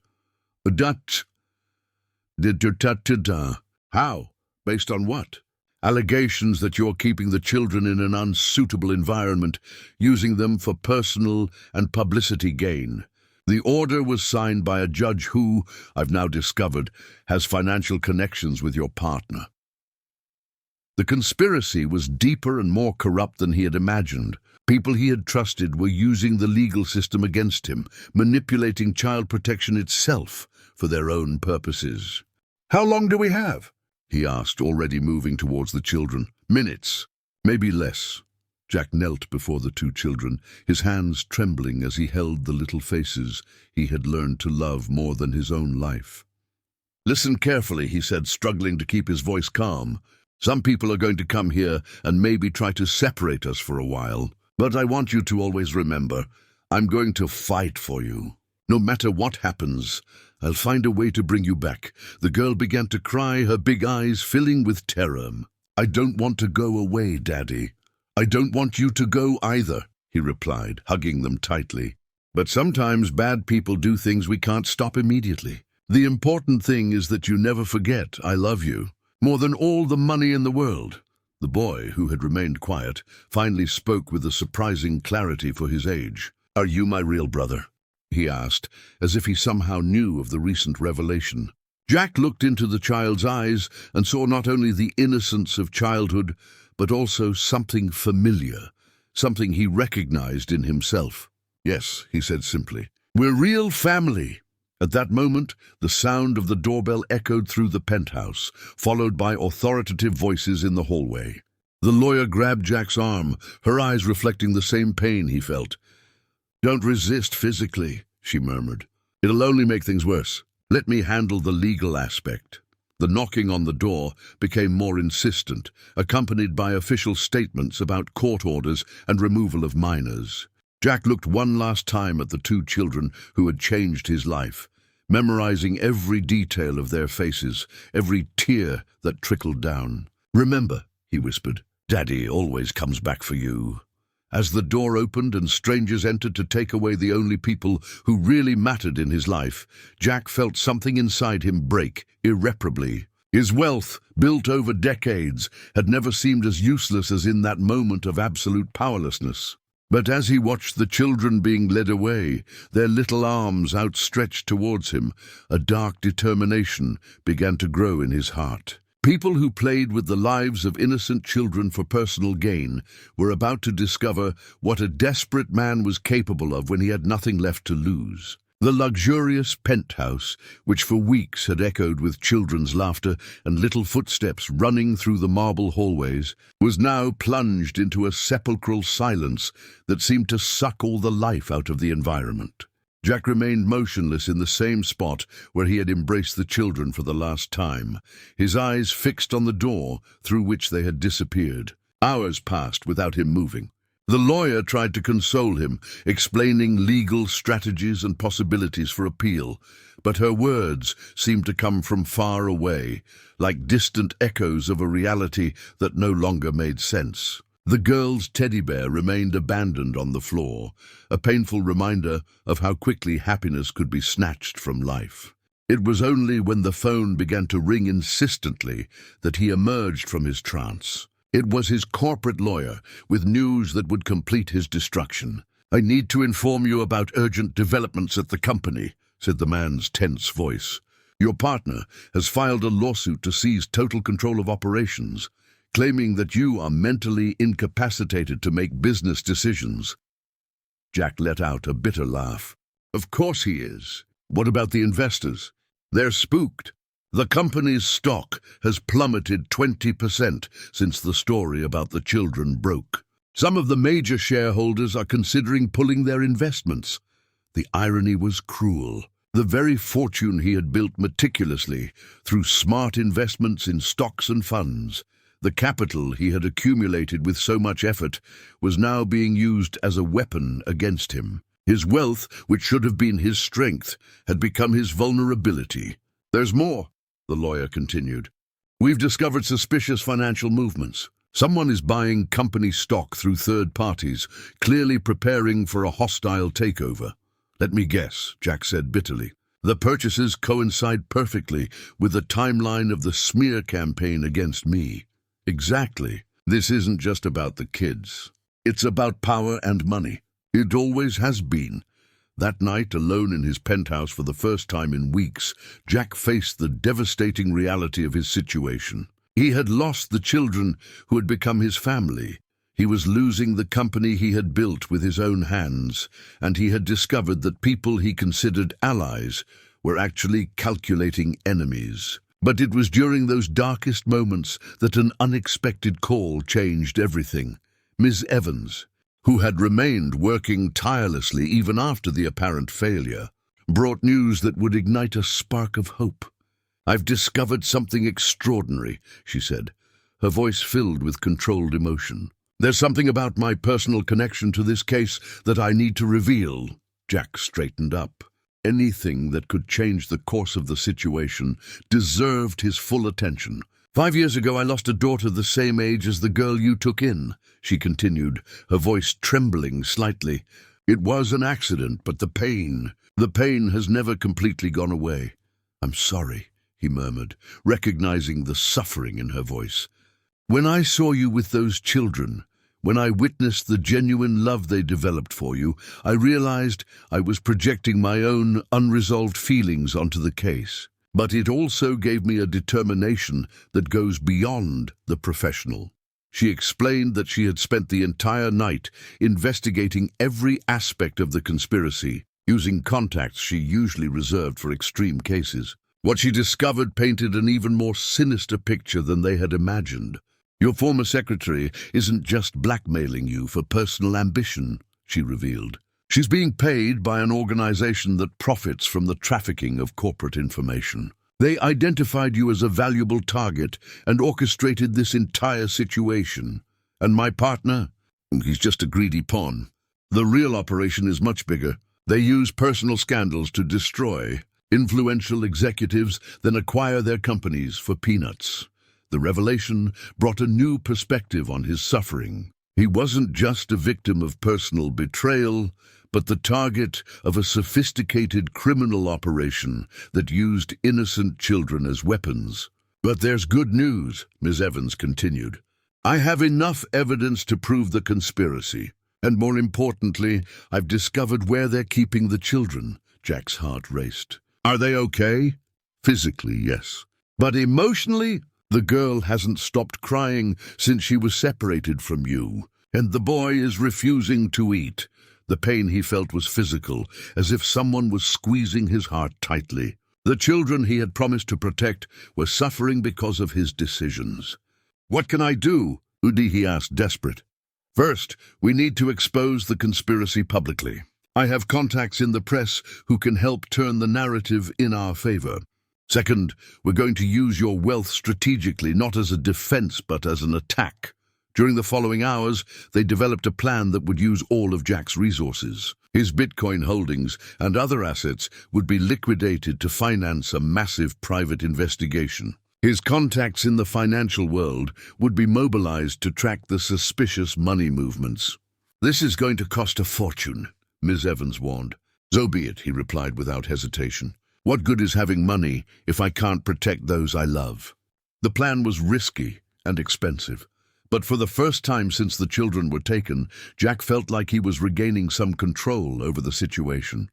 How? Based on what? Allegations that you're keeping the children in an unsuitable environment, using them for personal and publicity gain. The order was signed by a judge who, I've now discovered, has financial connections with your partner. The conspiracy was deeper and more corrupt than he had imagined. People he had trusted were using the legal system against him, manipulating child protection itself for their own purposes. "How long do we have?" he asked, already moving towards the children. "Minutes, maybe less." Jack knelt before the two children, his hands trembling as he held the little faces he had learned to love more than his own life. "Listen carefully," he said, struggling to keep his voice calm. "Some people are going to come here and maybe try to separate us for a while. But I want you to always remember, I'm going to fight for you. No matter what happens, I'll find a way to bring you back." The girl began to cry, her big eyes filling with terror. "I don't want to go away, Daddy." "I don't want you to go either," he replied, hugging them tightly. "But sometimes bad people do things we can't stop immediately. The important thing is that you never forget I love you, more than all the money in the world." The boy, who had remained quiet, finally spoke with a surprising clarity for his age. "Are you my real brother?" he asked, as if he somehow knew of the recent revelation. Jack looked into the child's eyes and saw not only the innocence of childhood, but also something familiar, something he recognized in himself. "Yes," he said simply. "We're real family." At that moment, the sound of the doorbell echoed through the penthouse, followed by authoritative voices in the hallway. The lawyer grabbed Jack's arm, her eyes reflecting the same pain he felt. "Don't resist physically," she murmured. "It'll only make things worse. Let me handle the legal aspect." The knocking on the door became more insistent, accompanied by official statements about court orders and removal of minors. Jack looked one last time at the two children who had changed his life, memorizing every detail of their faces, every tear that trickled down. "Remember," he whispered, "Daddy always comes back for you." As the door opened and strangers entered to take away the only people who really mattered in his life, Jack felt something inside him break irreparably. His wealth, built over decades, had never seemed as useless as in that moment of absolute powerlessness. But as he watched the children being led away, their little arms outstretched towards him, a dark determination began to grow in his heart. People who played with the lives of innocent children for personal gain were about to discover what a desperate man was capable of when he had nothing left to lose. The luxurious penthouse, which for weeks had echoed with children's laughter and little footsteps running through the marble hallways, was now plunged into a sepulchral silence that seemed to suck all the life out of the environment. Jack remained motionless in the same spot where he had embraced the children for the last time, his eyes fixed on the door through which they had disappeared. Hours passed without him moving. The lawyer tried to console him, explaining legal strategies and possibilities for appeal, but her words seemed to come from far away, like distant echoes of a reality that no longer made sense. The girl's teddy bear remained abandoned on the floor, a painful reminder of how quickly happiness could be snatched from life. It was only when the phone began to ring insistently that he emerged from his trance. It was his corporate lawyer, with news that would complete his destruction. "I need to inform you about urgent developments at the company," said the man's tense voice. "Your partner has filed a lawsuit to seize total control of operations, claiming that you are mentally incapacitated to make business decisions." Jack let out a bitter laugh. "Of course he is. What about the investors? They're spooked. The company's stock has plummeted 20% since the story about the children broke. Some of the major shareholders are considering pulling their investments. The irony was cruel. The very fortune he had built meticulously through smart investments in stocks and funds, the capital he had accumulated with so much effort, was now being used as a weapon against him. His wealth, which should have been his strength, had become his vulnerability. "There's more," the lawyer continued. "We've discovered suspicious financial movements. Someone is buying company stock through third parties, clearly preparing for a hostile takeover." "Let me guess," Jack said bitterly. "The purchases coincide perfectly with the timeline of the smear campaign against me." "Exactly. This isn't just about the kids. It's about power and money. It always has been." That night, alone in his penthouse for the first time in weeks, Jack faced the devastating reality of his situation. He had lost the children who had become his family. He was losing the company he had built with his own hands, and he had discovered that people he considered allies were actually calculating enemies. But it was during those darkest moments that an unexpected call changed everything. Miss Evans, who had remained working tirelessly even after the apparent failure, brought news that would ignite a spark of hope. "I've discovered something extraordinary," she said, her voice filled with controlled emotion. "There's something about my personal connection to this case that I need to reveal." Jack straightened up. Anything that could change the course of the situation deserved his full attention. "5 years ago, I lost a daughter the same age as the girl you took in," she continued, her voice trembling slightly. "It was an accident, but the pain has never completely gone away." "I'm sorry," he murmured, recognizing the suffering in her voice. "When I saw you with those children, when I witnessed the genuine love they developed for you, I realized I was projecting my own unresolved feelings onto the case. But it also gave me a determination that goes beyond the professional." She explained that she had spent the entire night investigating every aspect of the conspiracy, using contacts she usually reserved for extreme cases. What she discovered painted an even more sinister picture than they had imagined. "Your former secretary isn't just blackmailing you for personal ambition," she revealed. "She's being paid by an organization that profits from the trafficking of corporate information. They identified you as a valuable target and orchestrated this entire situation. And my partner? He's just a greedy pawn. The real operation is much bigger. They use personal scandals to destroy influential executives, then acquire their companies for peanuts." The revelation brought a new perspective on his suffering. He wasn't just a victim of personal betrayal, but the target of a sophisticated criminal operation that used innocent children as weapons. "But there's good news," Ms. Evans continued. "I have enough evidence to prove the conspiracy. And more importantly, I've discovered where they're keeping the children." Jack's heart raced. "Are they okay?" "Physically, yes. But emotionally? The girl hasn't stopped crying since she was separated from you, and the boy is refusing to eat." The pain he felt was physical, as if someone was squeezing his heart tightly. The children he had promised to protect were suffering because of his decisions. "What can I do?" He asked, desperate. "First, we need to expose the conspiracy publicly. I have contacts in the press who can help turn the narrative in our favor. Second, we're going to use your wealth strategically, not as a defense, but as an attack." During the following hours, they developed a plan that would use all of Jack's resources. His Bitcoin holdings and other assets would be liquidated to finance a massive private investigation. His contacts in the financial world would be mobilized to track the suspicious money movements. "This is going to cost a fortune," Ms. Evans warned. "So be it," he replied without hesitation. "What good is having money if I can't protect those I love?" The plan was risky and expensive, but for the first time since the children were taken, Jack felt like he was regaining some control over the situation.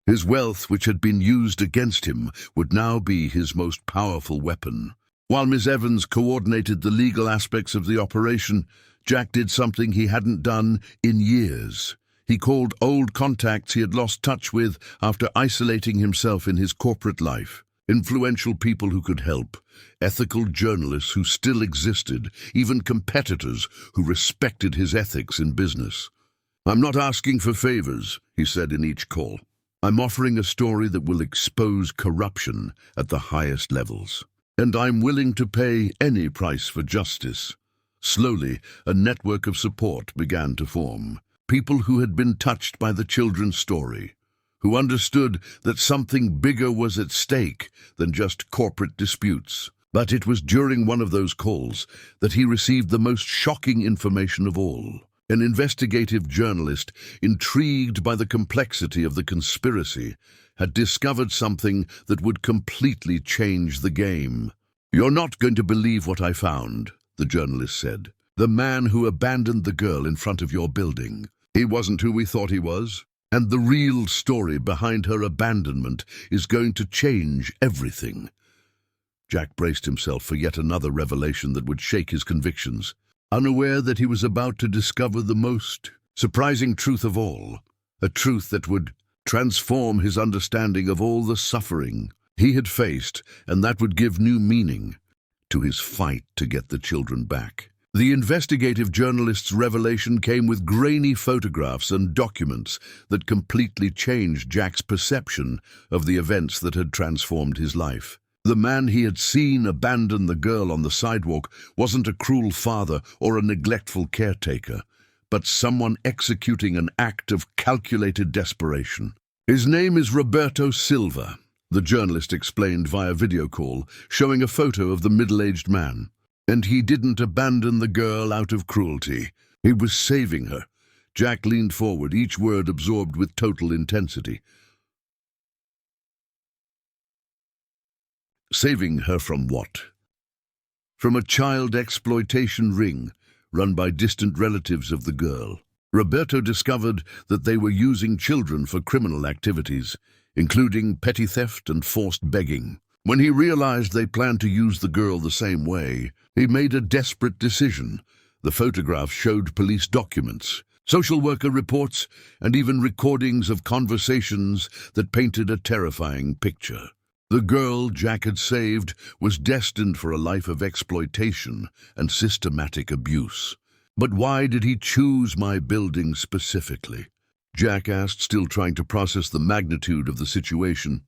His wealth, which had been used against him, would now be his most powerful weapon. While Ms. Evans coordinated the legal aspects of the operation, Jack did something he hadn't done in years. He called old contacts he had lost touch with after isolating himself in his corporate life. influential people who could help, ethical journalists who still existed, even competitors who respected his ethics in business. "I'm not asking for favors," he said in each call. "I'm offering a story that will expose corruption at the highest levels. And I'm willing to pay any price for justice." Slowly, a network of support began to form. People who had been touched by the children's story, who understood that something bigger was at stake than just corporate disputes. But it was during one of those calls that he received the most shocking information of all. An investigative journalist, intrigued by the complexity of the conspiracy, had discovered something that would completely change the game. "You're not going to believe what I found," the journalist said. "The man who abandoned the girl in front of your building. He wasn't who we thought he was. And the real story behind her abandonment is going to change everything." Jack braced himself for yet another revelation that would shake his convictions, unaware that he was about to discover the most surprising truth of all, a truth that would transform his understanding of all the suffering he had faced, and that would give new meaning to his fight to get the children back. The investigative journalist's revelation came with grainy photographs and documents that completely changed Jack's perception of the events that had transformed his life. The man he had seen abandon the girl on the sidewalk wasn't a cruel father or a neglectful caretaker, but someone executing an act of calculated desperation. "His name is Roberto Silva," the journalist explained via video call, showing a photo of the middle-aged man. "And he didn't abandon the girl out of cruelty. He was saving her." Jack leaned forward, each word absorbed with total intensity. Saving her from what? From a child exploitation ring run by distant relatives of the girl. Roberto discovered that they were using children for criminal activities, including petty theft and forced begging. When he realized they planned to use the girl the same way, he made a desperate decision. The photographs showed police documents, social worker reports, and even recordings of conversations that painted a terrifying picture. The girl Jack had saved was destined for a life of exploitation and systematic abuse. "But why did he choose my building specifically?" Jack asked, still trying to process the magnitude of the situation.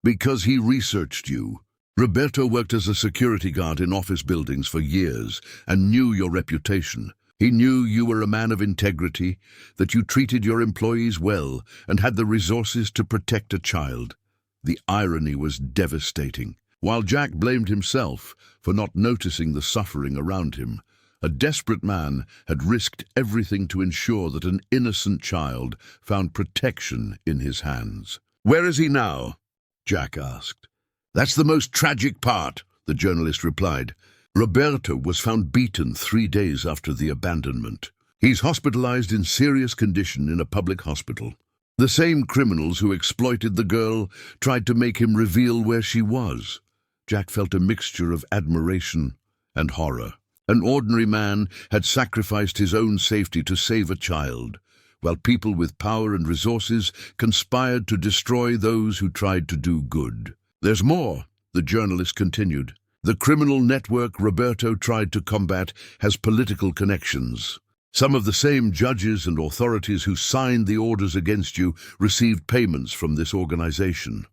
"Because he researched you. Roberto worked as a security guard in office buildings for years and knew your reputation. He knew you were a man of integrity, that you treated your employees well and had the resources to protect a child." The irony was devastating. While Jack blamed himself for not noticing the suffering around him, a desperate man had risked everything to ensure that an innocent child found protection in his hands. "Where is he now?" Jack asked. "That's the most tragic part," the journalist replied. "Roberto was found beaten 3 days after the abandonment. He's hospitalized in serious condition in a public hospital. The same criminals who exploited the girl tried to make him reveal where she was." Jack felt a mixture of admiration and horror. An ordinary man had sacrificed his own safety to save a child, while people with power and resources conspired to destroy those who tried to do good. "There's more," the journalist continued. "The criminal network Roberto tried to combat has political connections. Some of the same judges and authorities who signed the orders against you received payments from this organization."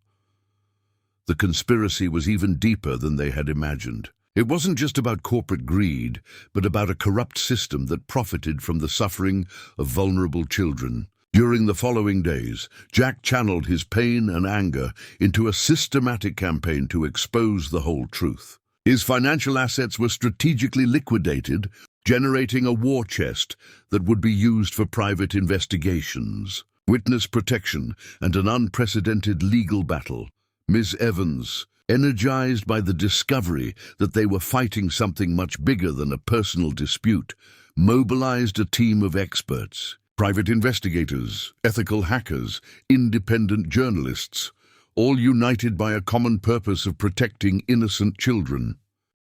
The conspiracy was even deeper than they had imagined. It wasn't just about corporate greed, but about a corrupt system that profited from the suffering of vulnerable children. During the following days, Jack channeled his pain and anger into a systematic campaign to expose the whole truth. His financial assets were strategically liquidated, generating a war chest that would be used for private investigations, witness protection, and an unprecedented legal battle. Miss Evans, energized by the discovery that they were fighting something much bigger than a personal dispute, mobilized a team of experts, private investigators, ethical hackers, independent journalists, all united by a common purpose of protecting innocent children.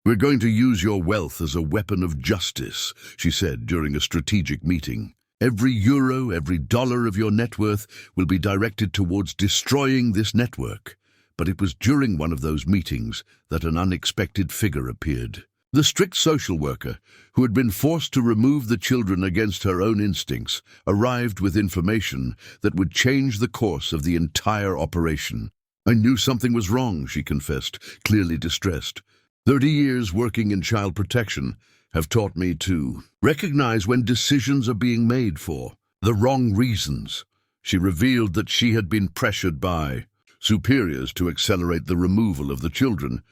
"We're going to use your wealth as a weapon of justice," she said during a strategic meeting. "Every euro, every dollar of your net worth will be directed towards destroying this network. But it was during one of those meetings that an unexpected figure appeared. The strict social worker, who had been forced to remove the children against her own instincts, arrived with information that would change the course of the entire operation. "I knew something was wrong," she confessed, clearly distressed. 30 years working in child protection have taught me to recognize when decisions are being made for the wrong reasons. She revealed that she had been pressured by superiors to accelerate the removal of the children,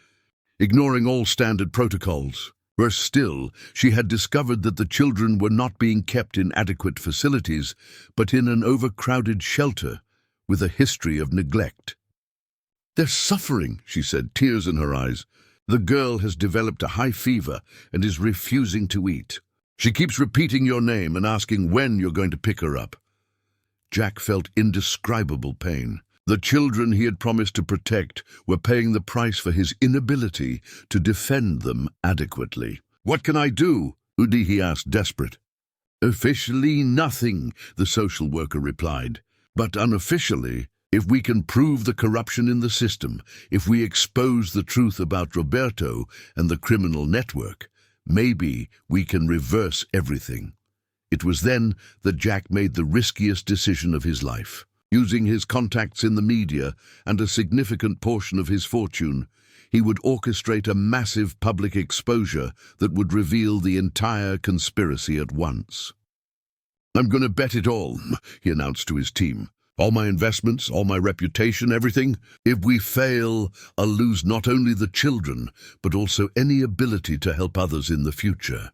ignoring all standard protocols. Worse still, she had discovered that the children were not being kept in adequate facilities, but in an overcrowded shelter with a history of neglect. "They're suffering," she said, tears in her eyes. "The girl has developed a high fever and is refusing to eat. She keeps repeating your name and asking when you're going to pick her up." Jack felt indescribable pain. The children he had promised to protect were paying the price for his inability to defend them adequately. "What can I do?" He asked, desperate. "Officially, nothing," the social worker replied. "But unofficially, if we can prove the corruption in the system, if we expose the truth about Roberto and the criminal network, maybe we can reverse everything." It was then that Jack made the riskiest decision of his life. Using his contacts in the media and a significant portion of his fortune, he would orchestrate a massive public exposure that would reveal the entire conspiracy at once. "I'm going to bet it all," he announced to his team. "All my investments, all my reputation, everything. If we fail, I'll lose not only the children, but also any ability to help others in the future."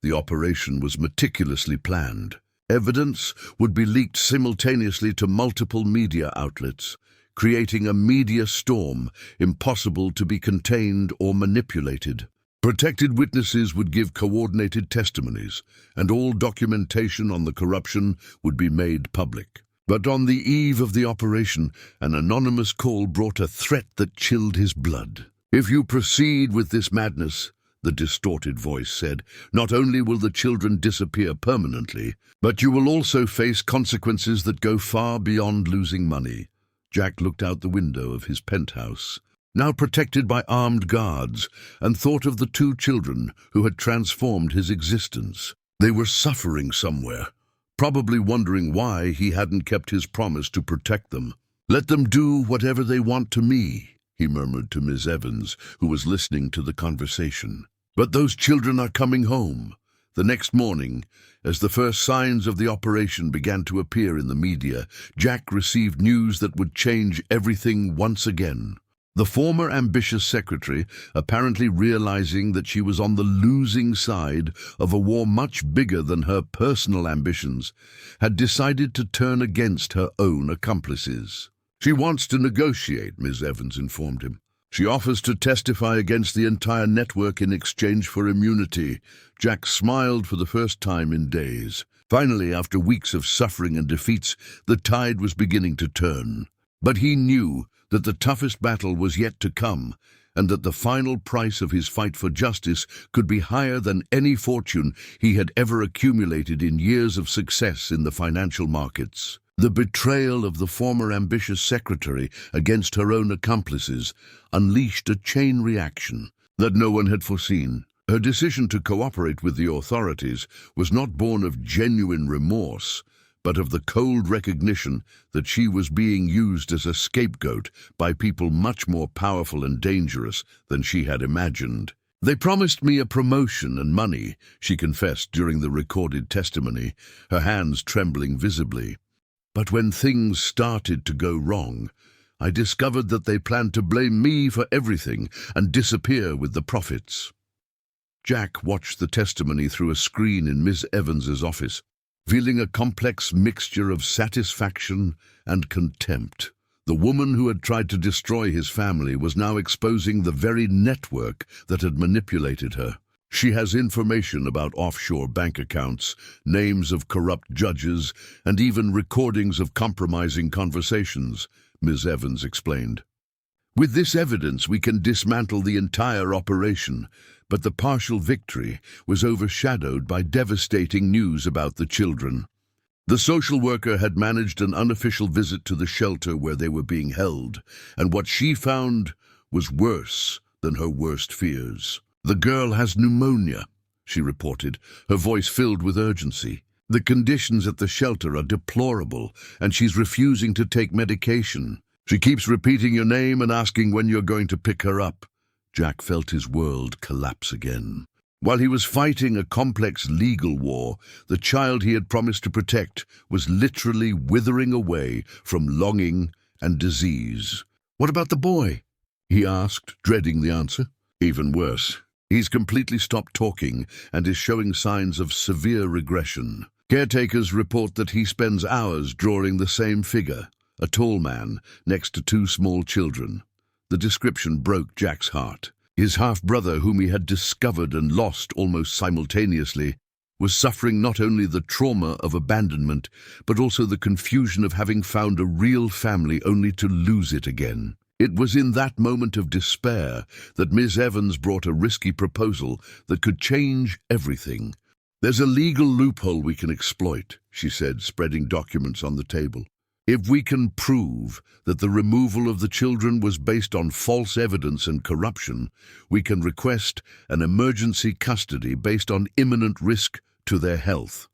The operation was meticulously planned. Evidence would be leaked simultaneously to multiple media outlets, creating a media storm impossible to be contained or manipulated. Protected witnesses would give coordinated testimonies, and all documentation on the corruption would be made public. But on the eve of the operation, an anonymous call brought a threat that chilled his blood. "If you proceed with this madness," the distorted voice said, "not only will the children disappear permanently, but you will also face consequences that go far beyond losing money." Jack looked out the window of his penthouse, now protected by armed guards, and thought of the 2 children who had transformed his existence. They were suffering somewhere, probably wondering why he hadn't kept his promise to protect them. "Let them do whatever they want to me," he murmured to Ms. Evans, who was listening to the conversation. "But those children are coming home." The next morning, as the first signs of the operation began to appear in the media, Jack received news that would change everything once again. The former ambitious secretary, apparently realizing that she was on the losing side of a war much bigger than her personal ambitions, had decided to turn against her own accomplices. "She wants to negotiate," Ms. Evans informed him. "She offers to testify against the entire network in exchange for immunity." Jack smiled for the first time in days. Finally, after weeks of suffering and defeats, the tide was beginning to turn. But he knew that the toughest battle was yet to come, and that the final price of his fight for justice could be higher than any fortune he had ever accumulated in years of success in the financial markets. The betrayal of the former ambitious secretary against her own accomplices unleashed a chain reaction that no one had foreseen. Her decision to cooperate with the authorities was not born of genuine remorse, but of the cold recognition that she was being used as a scapegoat by people much more powerful and dangerous than she had imagined. "They promised me a promotion and money," she confessed during the recorded testimony, her hands trembling visibly. "But when things started to go wrong, I discovered that they planned to blame me for everything and disappear with the profits." Jack watched the testimony through a screen in Miss Evans's office, feeling a complex mixture of satisfaction and contempt. The woman who had tried to destroy his family was now exposing the very network that had manipulated her. "She has information about offshore bank accounts, names of corrupt judges, and even recordings of compromising conversations," Ms. Evans explained. "With this evidence, we can dismantle the entire operation." But the partial victory was overshadowed by devastating news about the children. The social worker had managed an unofficial visit to the shelter where they were being held, and what she found was worse than her worst fears. "The girl has pneumonia," she reported, her voice filled with urgency. "The conditions at the shelter are deplorable, and she's refusing to take medication. She keeps repeating your name and asking when you're going to pick her up." Jack felt his world collapse again. While he was fighting a complex legal war, the child he had promised to protect was literally withering away from longing and disease. "What about the boy?" he asked, dreading the answer. "Even worse. He's completely stopped talking and is showing signs of severe regression. Caretakers report that he spends hours drawing the same figure, a tall man, next to two small children." The description broke Jack's heart. His half-brother, whom he had discovered and lost almost simultaneously, was suffering not only the trauma of abandonment, but also the confusion of having found a real family only to lose it again. It was in that moment of despair that Ms. Evans brought a risky proposal that could change everything. "There's a legal loophole we can exploit," she said, spreading documents on the table. "If we can prove that the removal of the children was based on false evidence and corruption, we can request an emergency custody based on imminent risk to their health."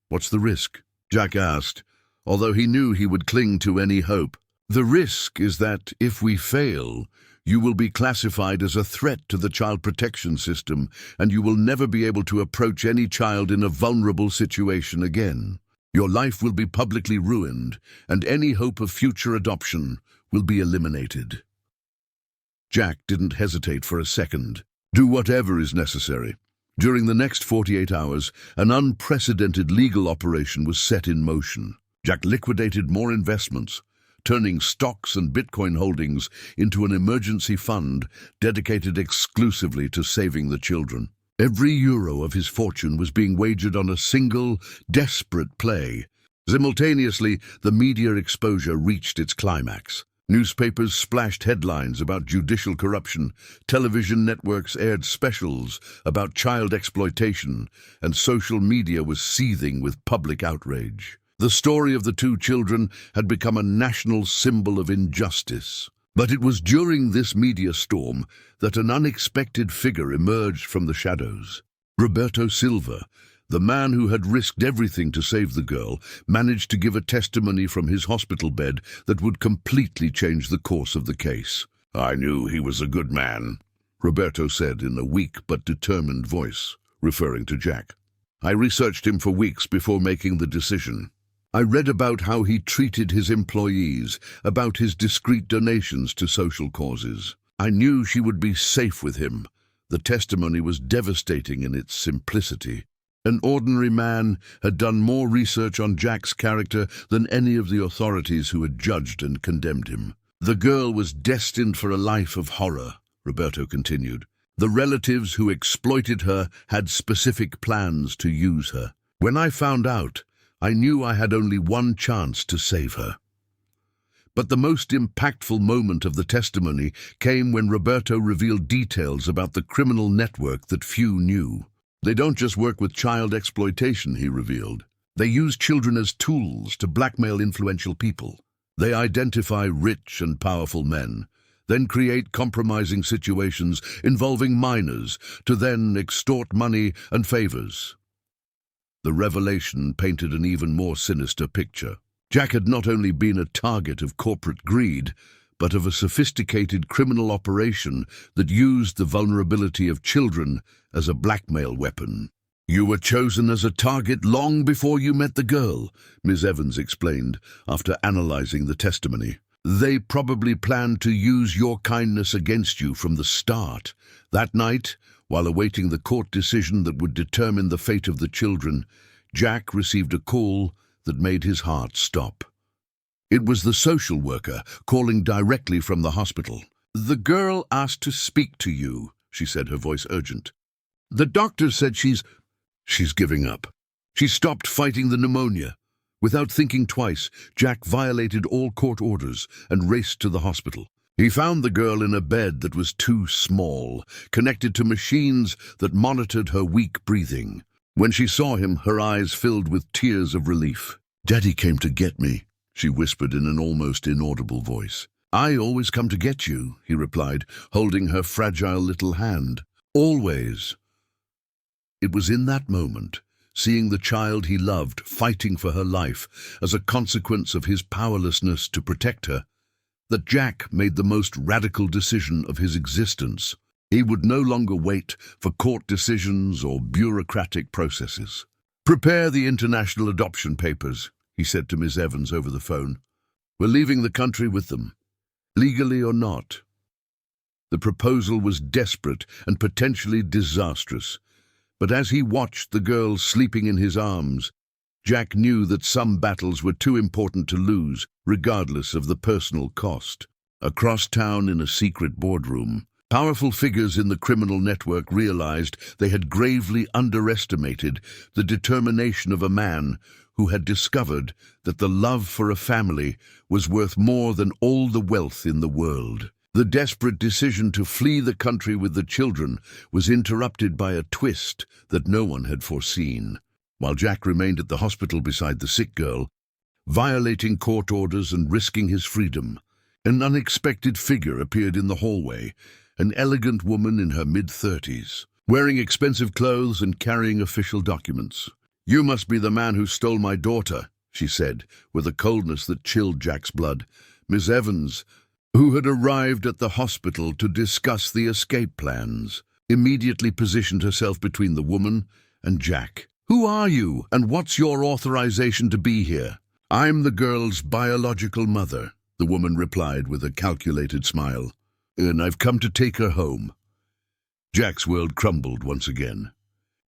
"What's the risk?" Jack asked, although he knew he would cling to any hope. "The risk is that, if we fail, you will be classified as a threat to the child protection system, and you will never be able to approach any child in a vulnerable situation again. Your life will be publicly ruined, and any hope of future adoption will be eliminated." Jack didn't hesitate for a second. "Do whatever is necessary." During the next 48 hours, an unprecedented legal operation was set in motion. Jack liquidated more investments, turning stocks and Bitcoin holdings into an emergency fund dedicated exclusively to saving the children. Every euro of his fortune was being wagered on a single, desperate play. Simultaneously, the media exposure reached its climax. Newspapers splashed headlines about judicial corruption, television networks aired specials about child exploitation, and social media was seething with public outrage. The story of the two children had become a national symbol of injustice. But it was during this media storm that an unexpected figure emerged from the shadows. Roberto Silva, the man who had risked everything to save the girl, managed to give a testimony from his hospital bed that would completely change the course of the case. "I knew he was a good man," Roberto said in a weak but determined voice, referring to Jack. "I researched him for weeks before making the decision. I read about how he treated his employees, about his discreet donations to social causes. I knew she would be safe with him." The testimony was devastating in its simplicity. An ordinary man had done more research on Jack's character than any of the authorities who had judged and condemned him. "The girl was destined for a life of horror," Roberto continued. "The relatives who exploited her had specific plans to use her. When I found out, I knew I had only one chance to save her." But the most impactful moment of the testimony came when Roberto revealed details about the criminal network that few knew. "They don't just work with child exploitation," he revealed. "They use children as tools to blackmail influential people. They identify rich and powerful men, then create compromising situations involving minors to then extort money and favors." The revelation painted an even more sinister picture. Jack had not only been a target of corporate greed, but of a sophisticated criminal operation that used the vulnerability of children as a blackmail weapon. "You were chosen as a target long before you met the girl," Ms. Evans explained after analyzing the testimony. "They probably planned to use your kindness against you from the start." That night, while awaiting the court decision that would determine the fate of the children, Jack received a call that made his heart stop. It was the social worker calling directly from the hospital. "The girl asked to speak to you," she said, her voice urgent. "The doctor said she's giving up. She stopped fighting the pneumonia." Without thinking twice, Jack violated all court orders and raced to the hospital. He found the girl in a bed that was too small, connected to machines that monitored her weak breathing. When she saw him, her eyes filled with tears of relief. "Daddy came to get me," she whispered in an almost inaudible voice. "I always come to get you," he replied, holding her fragile little hand. "Always." It was in that moment, seeing the child he loved fighting for her life as a consequence of his powerlessness to protect her, that Jack made the most radical decision of his existence. He would no longer wait for court decisions or bureaucratic processes. "Prepare the international adoption papers," he said to Miss Evans over the phone. "We're leaving the country with them, legally or not." The proposal was desperate and potentially disastrous, but as he watched the girl sleeping in his arms, Jack knew that some battles were too important to lose, regardless of the personal cost. Across town in a secret boardroom, powerful figures in the criminal network realized they had gravely underestimated the determination of a man who had discovered that the love for a family was worth more than all the wealth in the world. The desperate decision to flee the country with the children was interrupted by a twist that no one had foreseen. While Jack remained at the hospital beside the sick girl, violating court orders and risking his freedom, an unexpected figure appeared in the hallway, an elegant woman in her mid-30s, wearing expensive clothes and carrying official documents. "You must be the man who stole my daughter," she said, with a coldness that chilled Jack's blood. Miss Evans, who had arrived at the hospital to discuss the escape plans, immediately positioned herself between the woman and Jack. "Who are you, and what's your authorization to be here?" "I'm the girl's biological mother," the woman replied with a calculated smile, "and I've come to take her home." Jack's world crumbled once again.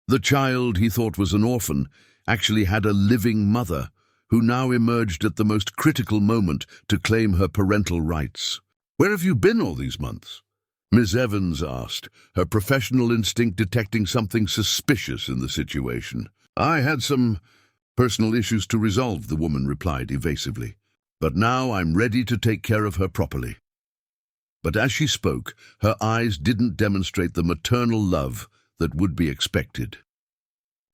The child he thought was an orphan actually had a living mother, who now emerged at the most critical moment to claim her parental rights. "Where have you been all these months?" Miss Evans asked, her professional instinct detecting something suspicious in the situation. "I had some personal issues to resolve," the woman replied evasively. "But now I'm ready to take care of her properly." But as she spoke, her eyes didn't demonstrate the maternal love that would be expected.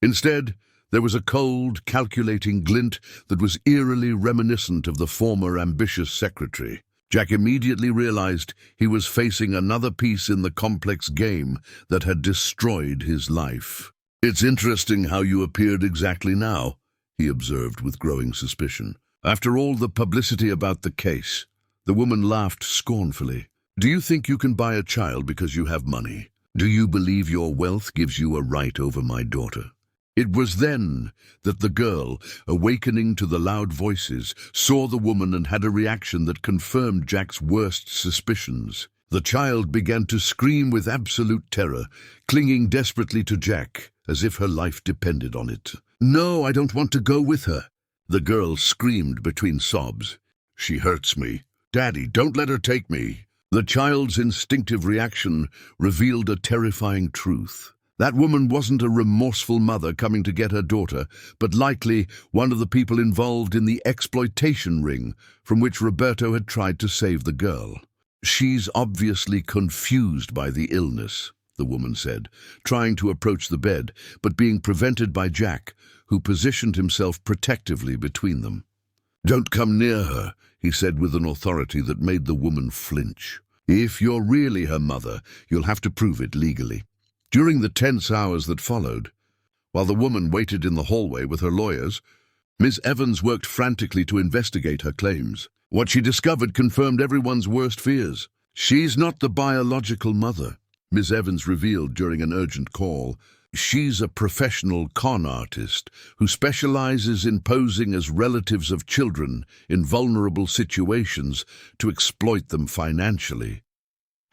Instead, there was a cold, calculating glint that was eerily reminiscent of the former ambitious secretary. Jack immediately realized he was facing another piece in the complex game that had destroyed his life. "It's interesting how you appeared exactly now," he observed with growing suspicion. "After all the publicity about the case." The woman laughed scornfully. "Do you think you can buy a child because you have money? Do you believe your wealth gives you a right over my daughter?" It was then that the girl, awakening to the loud voices, saw the woman and had a reaction that confirmed Jack's worst suspicions. The child began to scream with absolute terror, clinging desperately to Jack, as if her life depended on it. "No, I don't want to go with her," the girl screamed between sobs. "She hurts me. Daddy, don't let her take me." The child's instinctive reaction revealed a terrifying truth. That woman wasn't a remorseful mother coming to get her daughter, but likely one of the people involved in the exploitation ring from which Roberto had tried to save the girl. "She's obviously confused by the illness," the woman said, trying to approach the bed, but being prevented by Jack, who positioned himself protectively between them. "Don't come near her," he said with an authority that made the woman flinch. "If you're really her mother, you'll have to prove it legally." During the tense hours that followed, while the woman waited in the hallway with her lawyers, Miss Evans worked frantically to investigate her claims. What she discovered confirmed everyone's worst fears. "She's not the biological mother," Miss Evans revealed during an urgent call. "She's a professional con artist who specializes in posing as relatives of children in vulnerable situations to exploit them financially."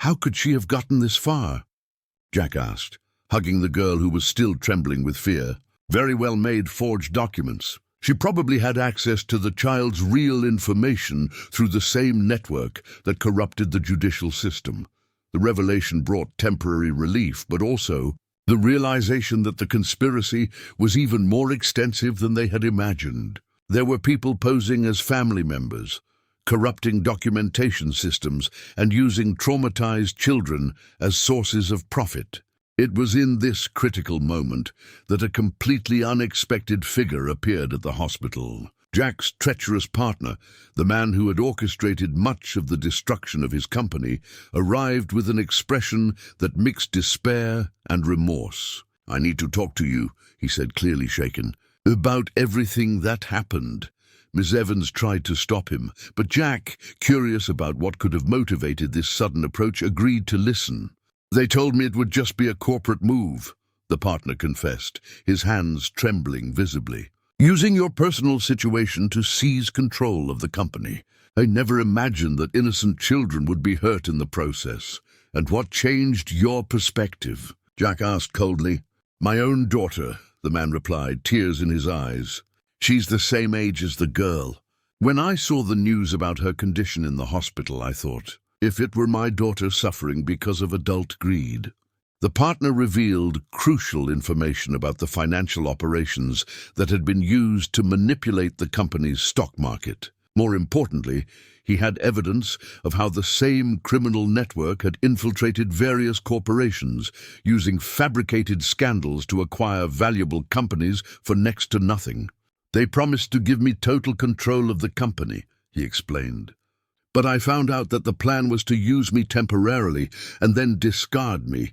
"How could she have gotten this far?" Jack asked, hugging the girl who was still trembling with fear. "Very well made forged documents. She probably had access to the child's real information through the same network that corrupted the judicial system." The revelation brought temporary relief, but also the realization that the conspiracy was even more extensive than they had imagined. There were people posing as family members, corrupting documentation systems, and using traumatized children as sources of profit. It was in this critical moment that a completely unexpected figure appeared at the hospital. Jack's treacherous partner, the man who had orchestrated much of the destruction of his company, arrived with an expression that mixed despair and remorse. "I need to talk to you," he said, clearly shaken. "About everything that happened." Miss Evans tried to stop him, but Jack, curious about what could have motivated this sudden approach, agreed to listen. "They told me it would just be a corporate move," the partner confessed, his hands trembling visibly. "Using your personal situation to seize control of the company. I never imagined that innocent children would be hurt in the process. And what changed your perspective?" Jack asked coldly. "My own daughter," the man replied, tears in his eyes. "She's the same age as the girl. When I saw the news about her condition in the hospital, I thought, if it were my daughter suffering because of adult greed." The partner revealed crucial information about the financial operations that had been used to manipulate the company's stock market. More importantly, he had evidence of how the same criminal network had infiltrated various corporations, using fabricated scandals to acquire valuable companies for next to nothing. "They promised to give me total control of the company," he explained. "But I found out that the plan was to use me temporarily and then discard me,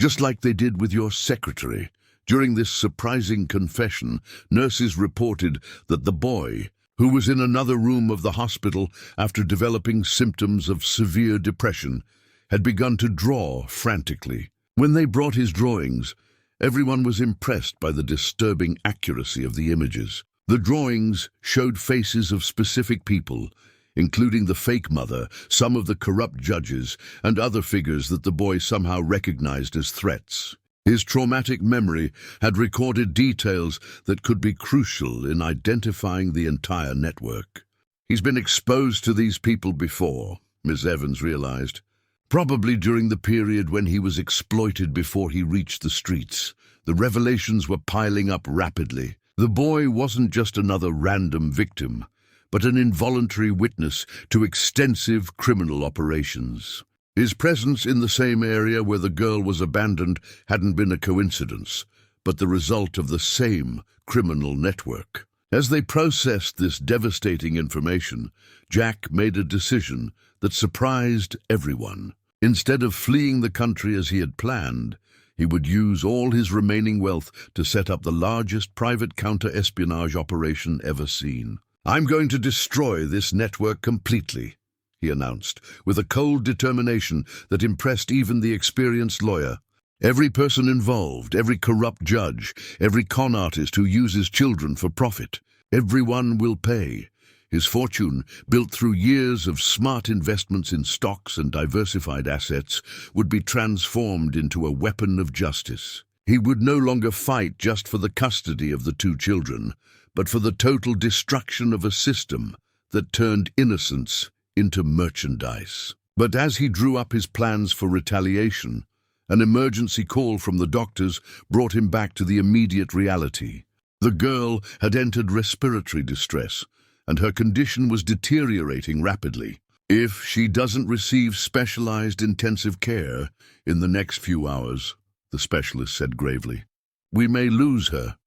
just like they did with your secretary." During this surprising confession, nurses reported that the boy, who was in another room of the hospital after developing symptoms of severe depression, had begun to draw frantically. When they brought his drawings, everyone was impressed by the disturbing accuracy of the images. The drawings showed faces of specific people, including the fake mother, some of the corrupt judges, and other figures that the boy somehow recognized as threats. His traumatic memory had recorded details that could be crucial in identifying the entire network. "He's been exposed to these people before," Ms. Evans realized. "Probably during the period when he was exploited before he reached the streets." The revelations were piling up rapidly. The boy wasn't just another random victim, but an involuntary witness to extensive criminal operations. His presence in the same area where the girl was abandoned hadn't been a coincidence, but the result of the same criminal network. As they processed this devastating information, Jack made a decision that surprised everyone. Instead of fleeing the country as he had planned, he would use all his remaining wealth to set up the largest private counter-espionage operation ever seen. "I'm going to destroy this network completely," he announced, with a cold determination that impressed even the experienced lawyer. "Every person involved, every corrupt judge, every con artist who uses children for profit, everyone will pay." His fortune, built through years of smart investments in stocks and diversified assets, would be transformed into a weapon of justice. He would no longer fight just for the custody of the two children, but for the total destruction of a system that turned innocence into merchandise. But as he drew up his plans for retaliation, an emergency call from the doctors brought him back to the immediate reality. The girl had entered respiratory distress, and her condition was deteriorating rapidly. "If she doesn't receive specialized intensive care in the next few hours," the specialist said gravely, "we may lose her."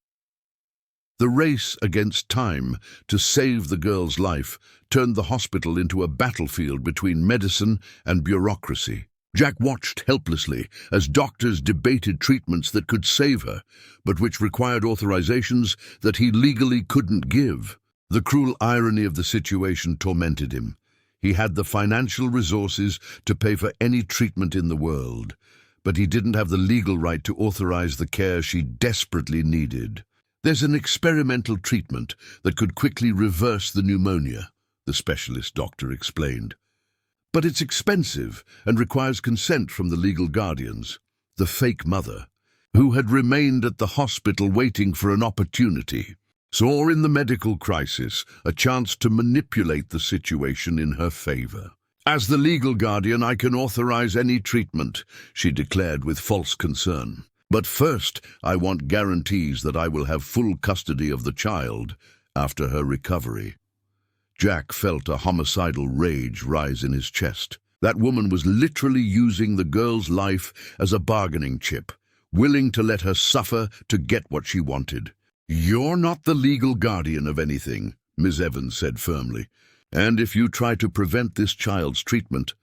The race against time to save the girl's life turned the hospital into a battlefield between medicine and bureaucracy. Jack watched helplessly as doctors debated treatments that could save her, but which required authorizations that he legally couldn't give. The cruel irony of the situation tormented him. He had the financial resources to pay for any treatment in the world, but he didn't have the legal right to authorize the care she desperately needed. "There's an experimental treatment that could quickly reverse the pneumonia," the specialist doctor explained. "But it's expensive and requires consent from the legal guardians." The fake mother, who had remained at the hospital waiting for an opportunity, saw in the medical crisis a chance to manipulate the situation in her favor. "As the legal guardian, I can authorize any treatment," she declared with false concern. "But first, I want guarantees that I will have full custody of the child after her recovery." Jack felt a homicidal rage rise in his chest. That woman was literally using the girl's life as a bargaining chip, willing to let her suffer to get what she wanted. "You're not the legal guardian of anything," Ms. Evans said firmly, "and if you try to prevent this child's treatment,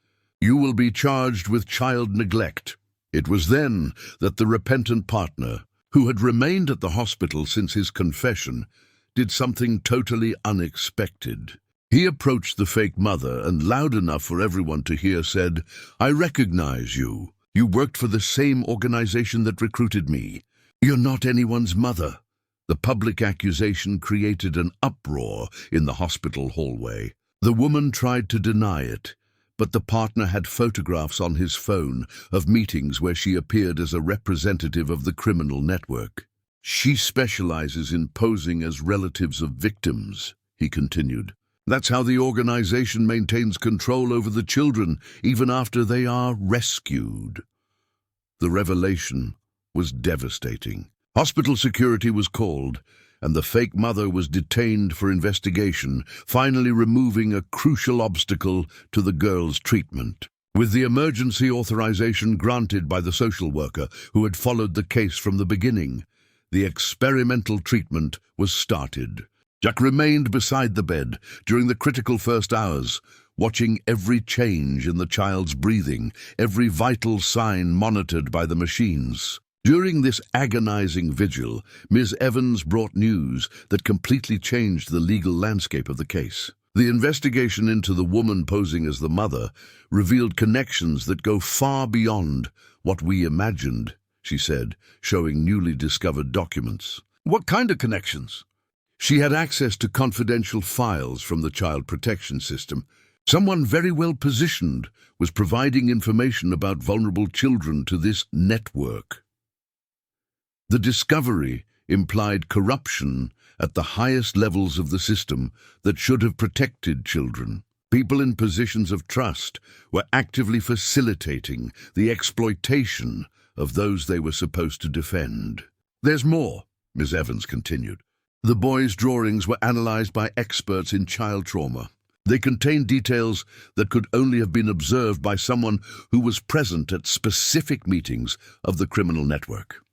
you will be charged with child neglect." It was then that the repentant partner, who had remained at the hospital since his confession, did something totally unexpected. He approached the fake mother and, loud enough for everyone to hear, said, "I recognize you. You worked for the same organization that recruited me. You're not anyone's mother." The public accusation created an uproar in the hospital hallway. The woman tried to deny it, but the partner had photographs on his phone of meetings where she appeared as a representative of the criminal network. "She specializes in posing as relatives of victims," he continued. "That's how the organization maintains control over the children, even after they are rescued." The revelation was devastating. Hospital security was called, and the fake mother was detained for investigation, finally removing a crucial obstacle to the girl's treatment. With the emergency authorization granted by the social worker who had followed the case from the beginning, the experimental treatment was started. Jack remained beside the bed during the critical first hours, watching every change in the child's breathing, every vital sign monitored by the machines. During this agonizing vigil, Ms. Evans brought news that completely changed the legal landscape of the case. The investigation into the woman posing as the mother revealed connections that go far beyond what we imagined, she said, showing newly discovered documents. "What kind of connections?" "She had access to confidential files from the child protection system. Someone very well positioned was providing information about vulnerable children to this network." The discovery implied corruption at the highest levels of the system that should have protected children. People in positions of trust were actively facilitating the exploitation of those they were supposed to defend. "There's more," Ms. Evans continued. "The boys' drawings were analyzed by experts in child trauma. They contained details that could only have been observed by someone who was present at specific meetings of the criminal network.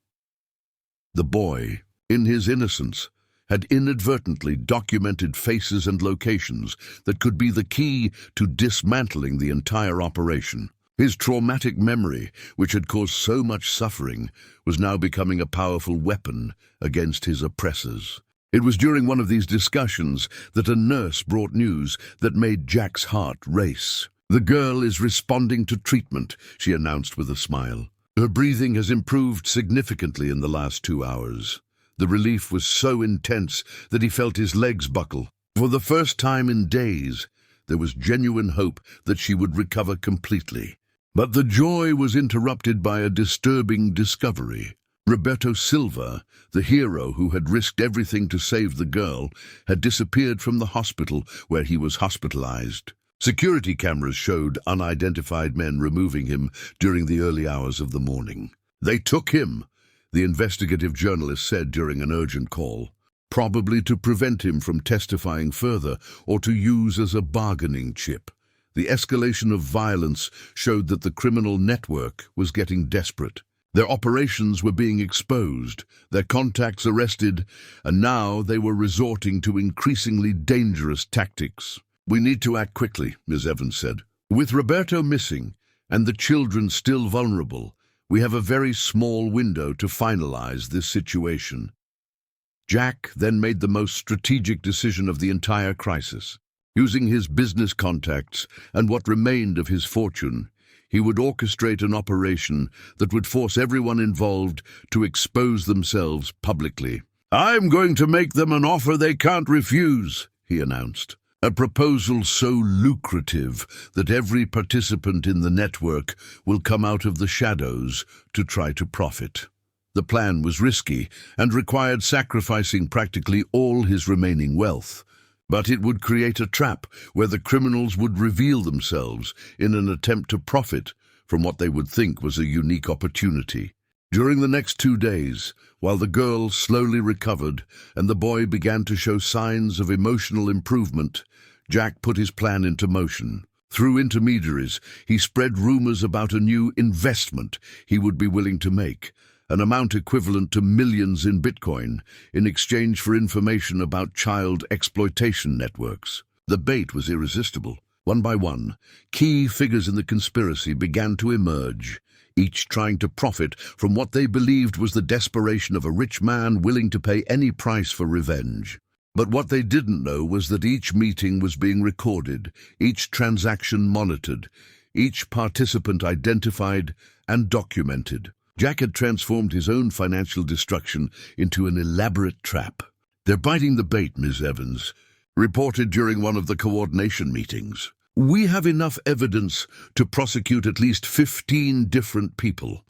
The boy, in his innocence, had inadvertently documented faces and locations that could be the key to dismantling the entire operation. His traumatic memory, which had caused so much suffering, was now becoming a powerful weapon against his oppressors. It was during one of these discussions that a nurse brought news that made Jack's heart race. "The girl is responding to treatment," she announced with a smile. "Her breathing has improved significantly in the last 2 hours. The relief was so intense that he felt his legs buckle. For the first time in days, there was genuine hope that she would recover completely. But the joy was interrupted by a disturbing discovery. Roberto Silva, the hero who had risked everything to save the girl, had disappeared from the hospital where he was hospitalized. Security cameras showed unidentified men removing him during the early hours of the morning. "They took him," the investigative journalist said during an urgent call, "probably to prevent him from testifying further or to use as a bargaining chip." The escalation of violence showed that the criminal network was getting desperate. Their operations were being exposed, their contacts arrested, and now they were resorting to increasingly dangerous tactics. "We need to act quickly," Ms. Evans said. "With Roberto missing and the children still vulnerable, we have a very small window to finalize this situation." Jack then made the most strategic decision of the entire crisis. Using his business contacts and what remained of his fortune, he would orchestrate an operation that would force everyone involved to expose themselves publicly. "I'm going to make them an offer they can't refuse," he announced. "A proposal so lucrative that every participant in the network will come out of the shadows to try to profit." The plan was risky and required sacrificing practically all his remaining wealth. But it would create a trap where the criminals would reveal themselves in an attempt to profit from what they would think was a unique opportunity. During the next 2 days, while the girl slowly recovered and the boy began to show signs of emotional improvement, Jack put his plan into motion. Through intermediaries, he spread rumors about a new investment he would be willing to make, an amount equivalent to millions in Bitcoin, in exchange for information about child exploitation networks. The bait was irresistible. One by one, key figures in the conspiracy began to emerge, each trying to profit from what they believed was the desperation of a rich man willing to pay any price for revenge. But what they didn't know was that each meeting was being recorded, each transaction monitored, each participant identified and documented. Jack had transformed his own financial destruction into an elaborate trap. "They're biting the bait," Ms. Evans reported during one of the coordination meetings. "We have enough evidence to prosecute at least 15 different people,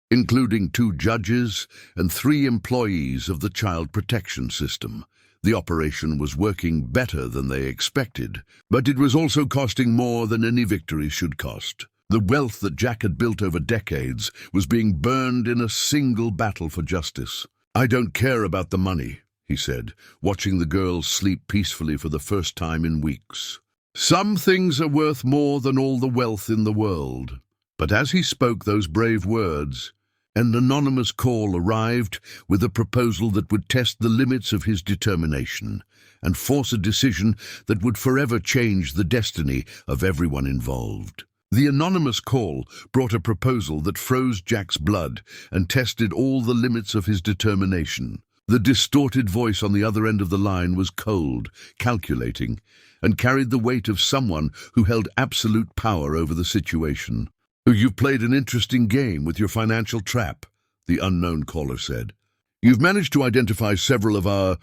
including 2 judges and 3 employees of the child protection system." The operation was working better than they expected, but it was also costing more than any victory should cost. The wealth that Jack had built over decades was being burned in a single battle for justice. "I don't care about the money," he said, watching the girl sleep peacefully for the first time in weeks. "Some things are worth more than all the wealth in the world." But as he spoke those brave words, an anonymous call arrived with a proposal that would test the limits of his determination and force a decision that would forever change the destiny of everyone involved. The anonymous call brought a proposal that froze Jack's blood and tested all the limits of his determination. The distorted voice on the other end of the line was cold, calculating, and carried the weight of someone who held absolute power over the situation. "You've played an interesting game with your financial trap," the unknown caller said. "You've managed to identify several of our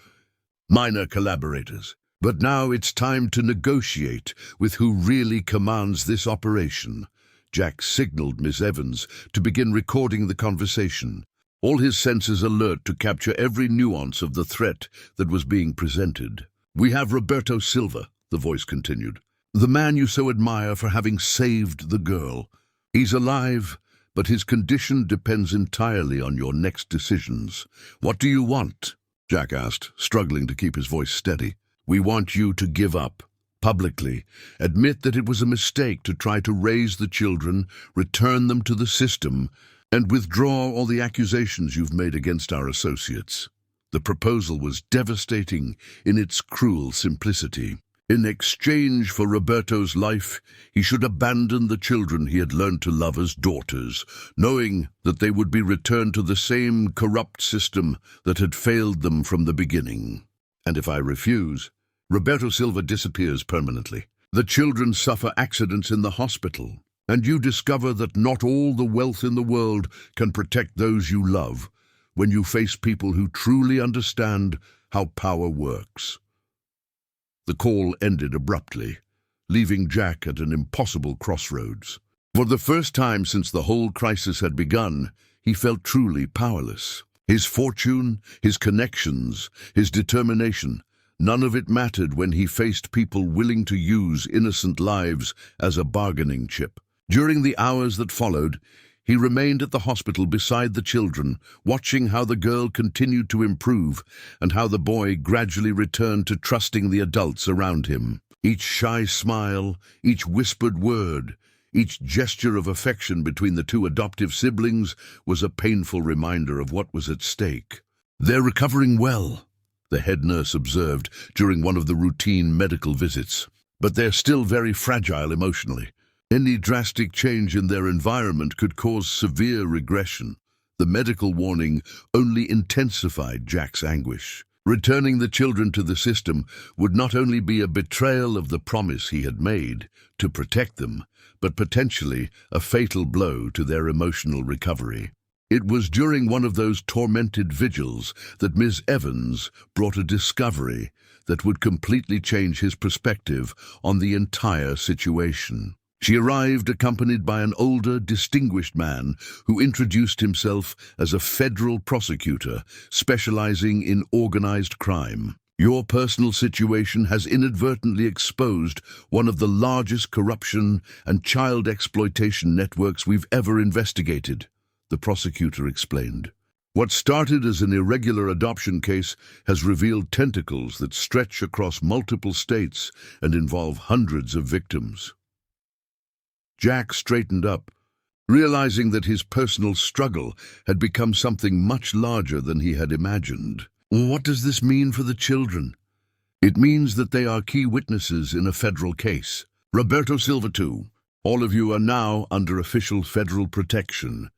minor collaborators. But now it's time to negotiate with who really commands this operation." Jack signaled Miss Evans to begin recording the conversation, all his senses alert to capture every nuance of the threat that was being presented. "We have Roberto Silva," the voice continued, "the man you so admire for having saved the girl. He's alive, but his condition depends entirely on your next decisions." "What do you want?" Jack asked, struggling to keep his voice steady. "We want you to give up, publicly, admit that it was a mistake to try to raise the children, return them to the system, and withdraw all the accusations you've made against our associates." The proposal was devastating in its cruel simplicity. In exchange for Roberto's life, he should abandon the children he had learned to love as daughters, knowing that they would be returned to the same corrupt system that had failed them from the beginning. "And if I refuse, Roberto Silva disappears permanently. The children suffer accidents in the hospital, and you discover that not all the wealth in the world can protect those you love when you face people who truly understand how power works." The call ended abruptly, leaving Jack at an impossible crossroads. For the first time since the whole crisis had begun, he felt truly powerless. His fortune, his connections, his determination, none of it mattered when he faced people willing to use innocent lives as a bargaining chip. During the hours that followed, he remained at the hospital beside the children, watching how the girl continued to improve and how the boy gradually returned to trusting the adults around him. Each shy smile, each whispered word, each gesture of affection between the 2 adoptive siblings was a painful reminder of what was at stake. "They're recovering well," the head nurse observed during one of the routine medical visits, "but they're still very fragile emotionally. Any drastic change in their environment could cause severe regression." The medical warning only intensified Jack's anguish. Returning the children to the system would not only be a betrayal of the promise he had made to protect them, but potentially a fatal blow to their emotional recovery. It was during one of those tormented vigils that Ms. Evans brought a discovery that would completely change his perspective on the entire situation. She arrived accompanied by an older, distinguished man who introduced himself as a federal prosecutor specializing in organized crime. "Your personal situation has inadvertently exposed one of the largest corruption and child exploitation networks we've ever investigated," the prosecutor explained. "What started as an irregular adoption case has revealed tentacles that stretch across multiple states and involve hundreds of victims." Jack straightened up, realizing that his personal struggle had become something much larger than he had imagined. What does this mean for the children? It means that they are key witnesses in a federal case. Roberto Silva too. All of you are now under official federal protection.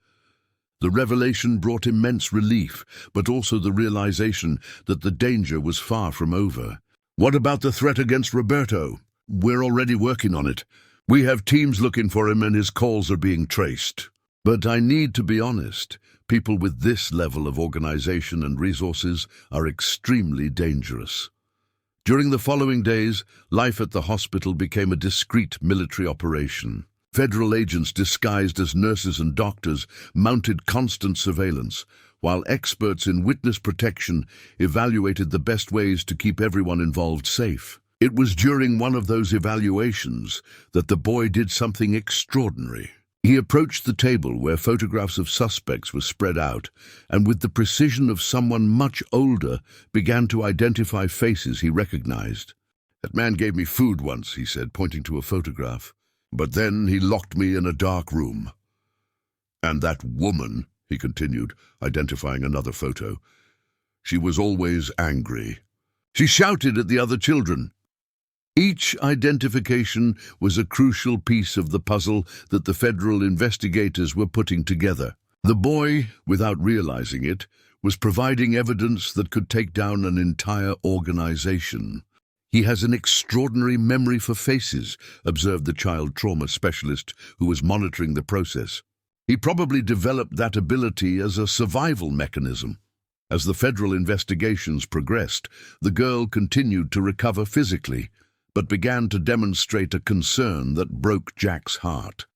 The revelation brought immense relief, but also the realization that the danger was far from over. What about the threat against Roberto? We're already working on it. We have teams looking for him and his calls are being traced. But I need to be honest, people with this level of organization and resources are extremely dangerous. During the following days, life at the hospital became a discreet military operation. Federal agents disguised as nurses and doctors mounted constant surveillance, while experts in witness protection evaluated the best ways to keep everyone involved safe. It was during one of those evaluations that the boy did something extraordinary. He approached the table where photographs of suspects were spread out, and with the precision of someone much older, began to identify faces he recognized. "That man gave me food once," he said, pointing to a photograph. "But then he locked me in a dark room. And that woman," he continued, identifying another photo, "she was always angry. She shouted at the other children." Each identification was a crucial piece of the puzzle that the federal investigators were putting together. The boy, without realizing it, was providing evidence that could take down an entire organization. "He has an extraordinary memory for faces," observed the child trauma specialist who was monitoring the process. "He probably developed that ability as a survival mechanism." As the federal investigations progressed, the girl continued to recover physically, but began to demonstrate a concern that broke Jack's heart.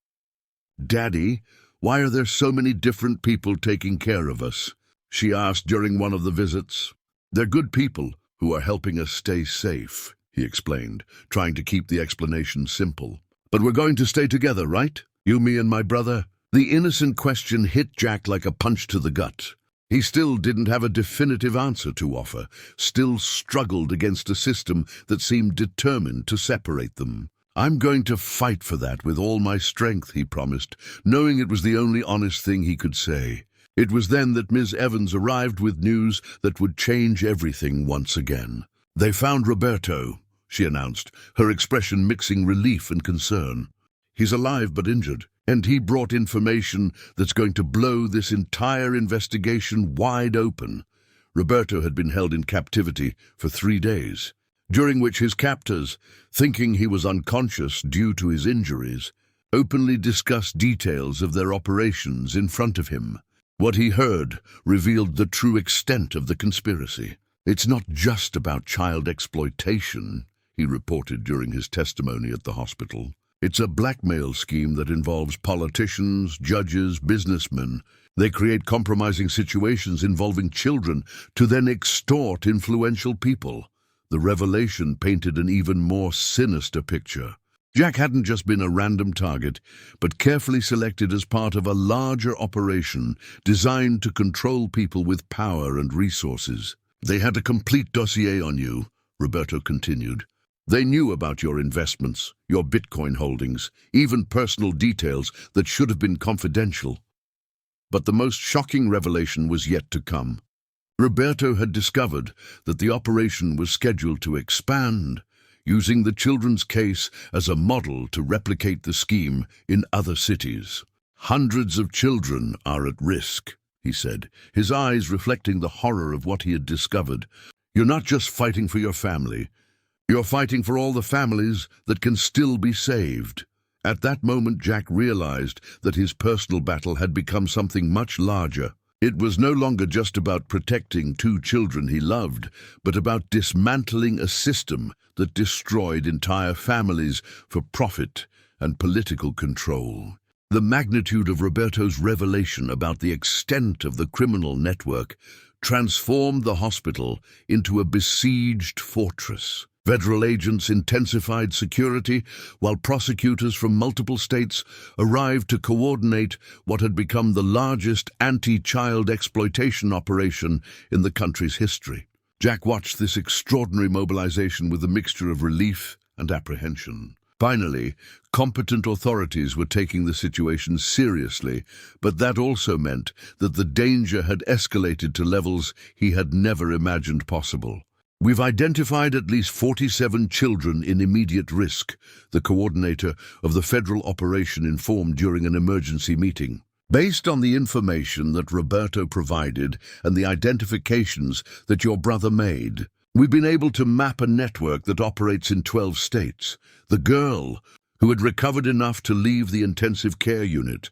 "Daddy, why are there so many different people taking care of us?" she asked during one of the visits. "They're good people who are helping us stay safe," he explained, trying to keep the explanation simple. "But we're going to stay together, right? You, me, and my brother?" The innocent question hit Jack like a punch to the gut. He still didn't have a definitive answer to offer, still struggled against a system that seemed determined to separate them. "I'm going to fight for that with all my strength," he promised, knowing it was the only honest thing he could say. It was then that Ms. Evans arrived with news that would change everything once again. "They found Roberto," she announced, her expression mixing relief and concern. "He's alive but injured, and he brought information that's going to blow this entire investigation wide open." Roberto had been held in captivity for 3 days, during which his captors, thinking he was unconscious due to his injuries, openly discussed details of their operations in front of him. What he heard revealed the true extent of the conspiracy. "It's not just about child exploitation," he reported during his testimony at the hospital. "It's a blackmail scheme that involves politicians, judges, businessmen. They create compromising situations involving children to then extort influential people." The revelation painted an even more sinister picture. Jack hadn't just been a random target, but carefully selected as part of a larger operation designed to control people with power and resources. "They had a complete dossier on you," Roberto continued. "They knew about your investments, your Bitcoin holdings, even personal details that should have been confidential." But the most shocking revelation was yet to come. Roberto had discovered that the operation was scheduled to expand, using the children's case as a model to replicate the scheme in other cities. "Hundreds of children are at risk," he said, his eyes reflecting the horror of what he had discovered. "You're not just fighting for your family. You're fighting for all the families that can still be saved." At that moment, Jack realized that his personal battle had become something much larger. It was no longer just about protecting 2 children he loved, but about dismantling a system that destroyed entire families for profit and political control. The magnitude of Roberto's revelation about the extent of the criminal network transformed the hospital into a besieged fortress. Federal agents intensified security, while prosecutors from multiple states arrived to coordinate what had become the largest anti-child exploitation operation in the country's history. Jack watched this extraordinary mobilization with a mixture of relief and apprehension. Finally, competent authorities were taking the situation seriously, but that also meant that the danger had escalated to levels he had never imagined possible. "We've identified at least 47 children in immediate risk," the coordinator of the federal operation informed during an emergency meeting. "Based on the information that Roberto provided and the identifications that your brother made, we've been able to map a network that operates in 12 states. The girl, who had recovered enough to leave the intensive care unit,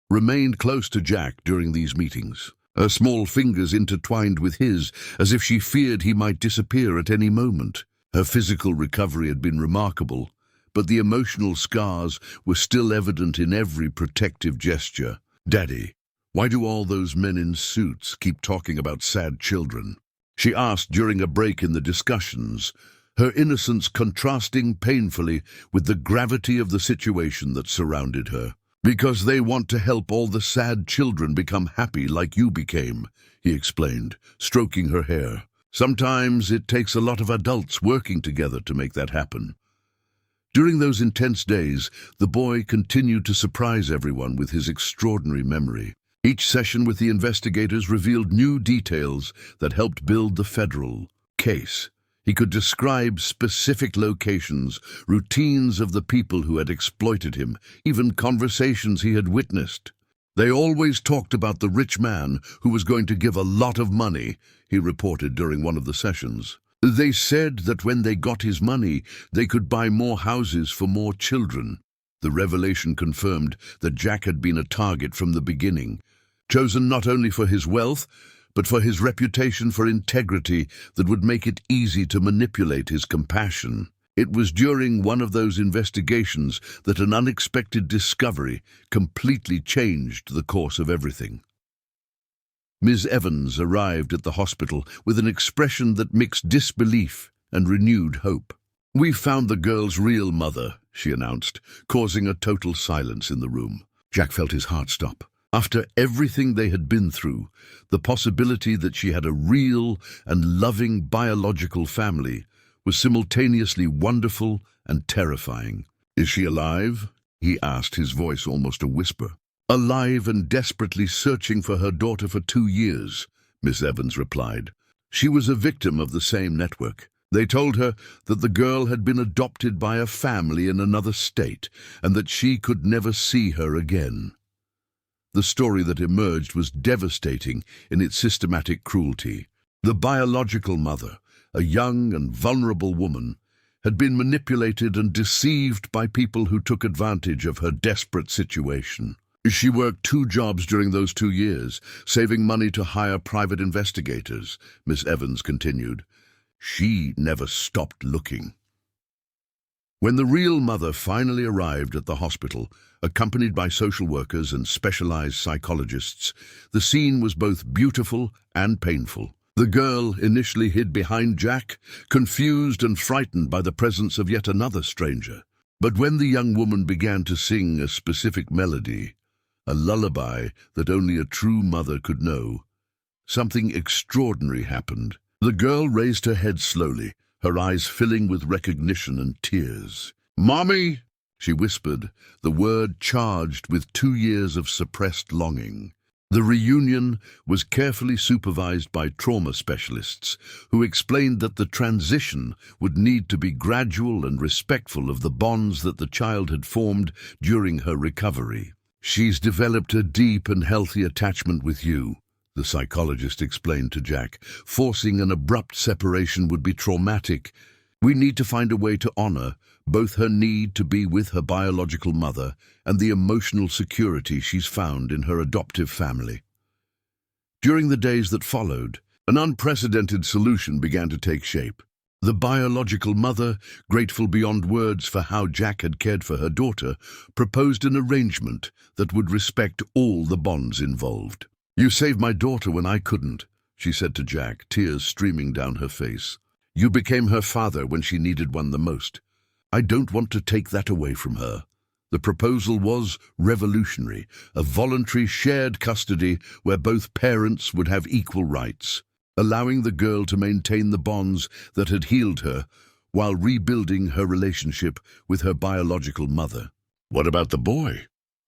remained close to Jack during these meetings. Her small fingers intertwined with his, as if she feared he might disappear at any moment. Her physical recovery had been remarkable, but the emotional scars were still evident in every protective gesture. Daddy, why do all those men in suits keep talking about sad children?" she asked during a break in the discussions, her innocence contrasting painfully with the gravity of the situation that surrounded her. "Because they want to help all the sad children become happy like you became," he explained, stroking her hair. "Sometimes it takes a lot of adults working together to make that happen." During those intense days, the boy continued to surprise everyone with his extraordinary memory. Each session with the investigators revealed new details that helped build the federal case. He could describe specific locations, routines of the people who had exploited him, even conversations he had witnessed. "They always talked about the rich man who was going to give a lot of money," he reported during one of the sessions. "They said that when they got his money, they could buy more houses for more children." The revelation confirmed that Jack had been a target from the beginning, chosen not only for his wealth, but for his reputation for integrity that would make it easy to manipulate his compassion. It was during one of those investigations that an unexpected discovery completely changed the course of everything. Ms. Evans arrived at the hospital with an expression that mixed disbelief and renewed hope. "We've found the girl's real mother," she announced, causing a total silence in the room. Jack felt his heart stop. After everything they had been through, the possibility that she had a real and loving biological family was simultaneously wonderful and terrifying. "Is she alive?" he asked, his voice almost a whisper. "Alive and desperately searching for her daughter for 2 years," Miss Evans replied. "She was a victim of the same network. They told her that the girl had been adopted by a family in another state and that she could never see her again." The story that emerged was devastating in its systematic cruelty. The biological mother, a young and vulnerable woman, had been manipulated and deceived by people who took advantage of her desperate situation. She worked 2 jobs during those 2 years, saving money to hire private investigators, Miss Evans continued. She never stopped looking. When the real mother finally arrived at the hospital, accompanied by social workers and specialized psychologists, the scene was both beautiful and painful. The girl initially hid behind Jack, confused and frightened by the presence of yet another stranger. But when the young woman began to sing a specific melody, a lullaby that only a true mother could know, something extraordinary happened. The girl raised her head slowly, her eyes filling with recognition and tears. "Mommy!" she whispered, the word charged with 2 years of suppressed longing. The reunion was carefully supervised by trauma specialists who explained that the transition would need to be gradual and respectful of the bonds that the child had formed during her recovery. "She's developed a deep and healthy attachment with you," the psychologist explained to Jack. "Forcing an abrupt separation would be traumatic. We need to find a way to honor both her need to be with her biological mother and the emotional security she's found in her adoptive family." During the days that followed, an unprecedented solution began to take shape. The biological mother, grateful beyond words for how Jack had cared for her daughter, proposed an arrangement that would respect all the bonds involved. "You saved my daughter when I couldn't," she said to Jack, tears streaming down her face. "You became her father when she needed one the most. I don't want to take that away from her." The proposal was revolutionary, a voluntary shared custody where both parents would have equal rights, allowing the girl to maintain the bonds that had healed her while rebuilding her relationship with her biological mother. "What about the boy?"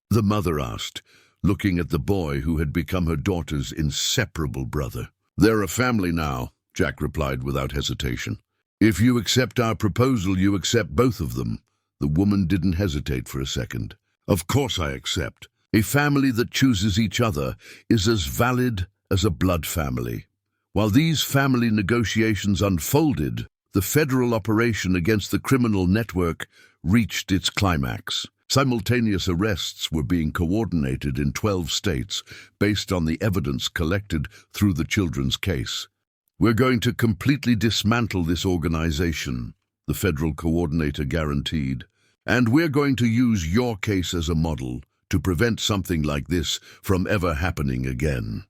the mother asked, looking at the boy who had become her daughter's inseparable brother. "They're a family now," Jack replied without hesitation. "If you accept our proposal, you accept both of them." The woman didn't hesitate for a second. "Of course I accept. A family that chooses each other is as valid as a blood family." While these family negotiations unfolded, the federal operation against the criminal network reached its climax. Simultaneous arrests were being coordinated in 12 states based on the evidence collected through the children's case. "We're going to completely dismantle this organization," the federal coordinator guaranteed. "And we're going to use your case as a model to prevent something like this from ever happening again."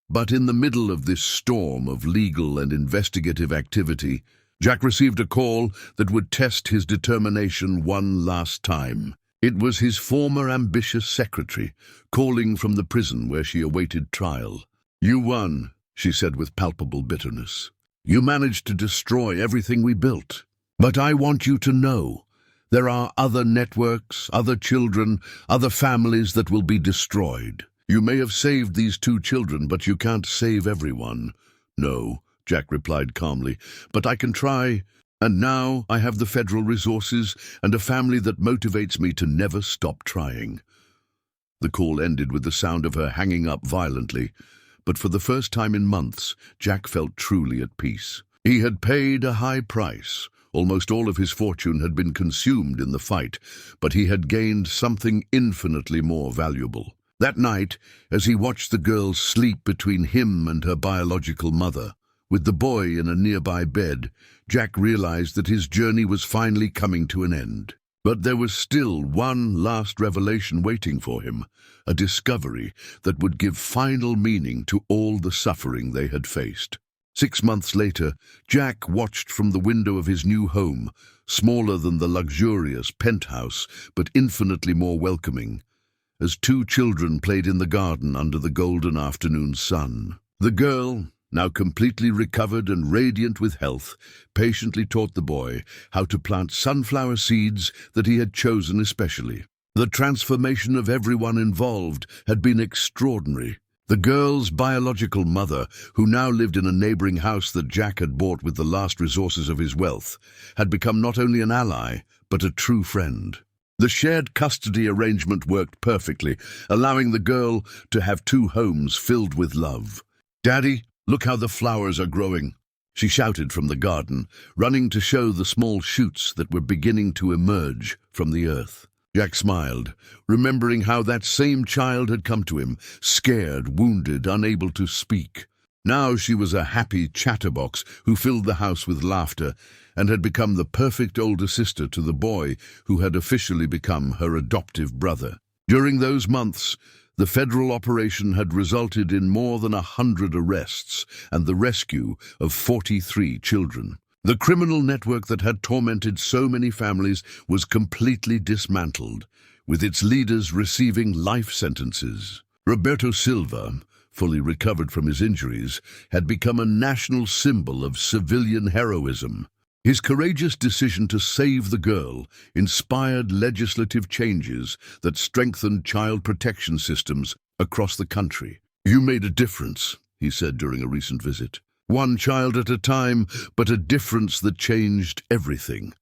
But in the middle of this storm of legal and investigative activity, Jack received a call that would test his determination one last time. It was his former ambitious secretary, calling from the prison where she awaited trial. "You won," she said with palpable bitterness. "You managed to destroy everything we built. But I want you to know, there are other networks, other children, other families that will be destroyed. You may have saved these 2 children, but you can't save everyone." "No," Jack replied calmly, "but I can try. And now I have the federal resources and a family that motivates me to never stop trying." The call ended with the sound of her hanging up violently, but for the first time in months, Jack felt truly at peace. He had paid a high price. Almost all of his fortune had been consumed in the fight, but he had gained something infinitely more valuable. That night, as he watched the girl sleep between him and her biological mother, with the boy in a nearby bed, Jack realized that his journey was finally coming to an end. But there was still one last revelation waiting for him, a discovery that would give final meaning to all the suffering they had faced. 6 months later, Jack watched from the window of his new home, smaller than the luxurious penthouse, but infinitely more welcoming, as 2 children played in the garden under the golden afternoon sun. The girl, now completely recovered and radiant with health, patiently taught the boy how to plant sunflower seeds that he had chosen especially. The transformation of everyone involved had been extraordinary. The girl's biological mother, who now lived in a neighboring house that Jack had bought with the last resources of his wealth, had become not only an ally, but a true friend. The shared custody arrangement worked perfectly, allowing the girl to have 2 homes filled with love. "Daddy, look how the flowers are growing," she shouted from the garden, running to show the small shoots that were beginning to emerge from the earth. Jack smiled, remembering how that same child had come to him, scared, wounded, unable to speak. Now she was a happy chatterbox who filled the house with laughter and had become the perfect older sister to the boy who had officially become her adoptive brother. During those months, the federal operation had resulted in more than 100 arrests and the rescue of 43 children. The criminal network that had tormented so many families was completely dismantled, with its leaders receiving life sentences. Roberto Silva, fully recovered from his injuries, had become a national symbol of civilian heroism. His courageous decision to save the girl inspired legislative changes that strengthened child protection systems across the country. "You made a difference," he said during a recent visit. "One child at a time, but a difference that changed everything."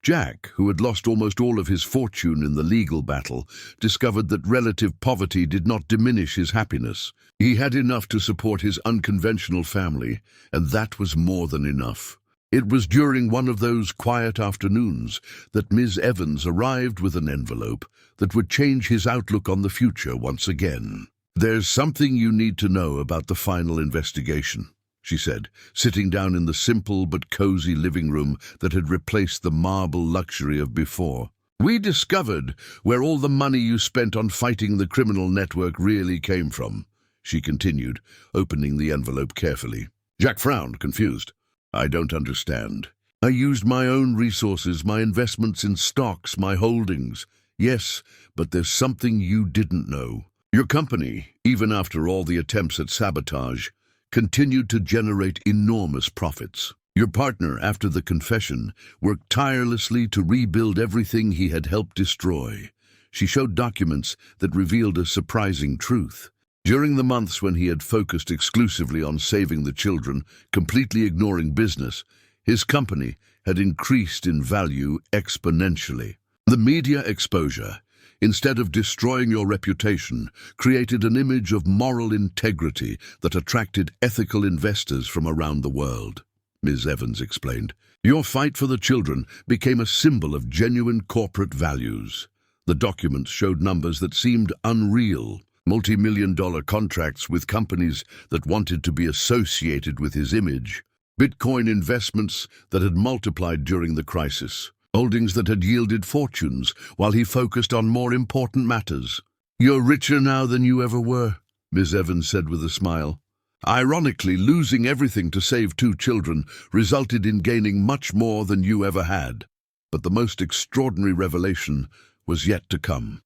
Jack, who had lost almost all of his fortune in the legal battle, discovered that relative poverty did not diminish his happiness. He had enough to support his unconventional family, and that was more than enough. It was during one of those quiet afternoons that Ms. Evans arrived with an envelope that would change his outlook on the future once again. "There's something you need to know about the final investigation," she said, sitting down in the simple but cozy living room that had replaced the marble luxury of before. "We discovered where all the money you spent on fighting the criminal network really came from," she continued, opening the envelope carefully. Jack frowned, confused. "I don't understand." "I used my own resources, my investments in stocks, my holdings. Yes, but there's something you didn't know. Your company, even after all the attempts at sabotage, continued to generate enormous profits. Your partner, after the confession, worked tirelessly to rebuild everything he had helped destroy. She showed documents that revealed a surprising truth. During the months when he had focused exclusively on saving the children, completely ignoring business, his company had increased in value exponentially. The media exposure, instead of destroying your reputation, created an image of moral integrity that attracted ethical investors from around the world. Ms. Evans explained, "Your fight for the children became a symbol of genuine corporate values." The documents showed numbers that seemed unreal, multi-million-dollar contracts with companies that wanted to be associated with his image, Bitcoin investments that had multiplied during the crisis, holdings that had yielded fortunes while he focused on more important matters. "You're richer now than you ever were," Ms. Evans said with a smile. "Ironically, losing everything to save 2 children resulted in gaining much more than you ever had. But the most extraordinary revelation was yet to come."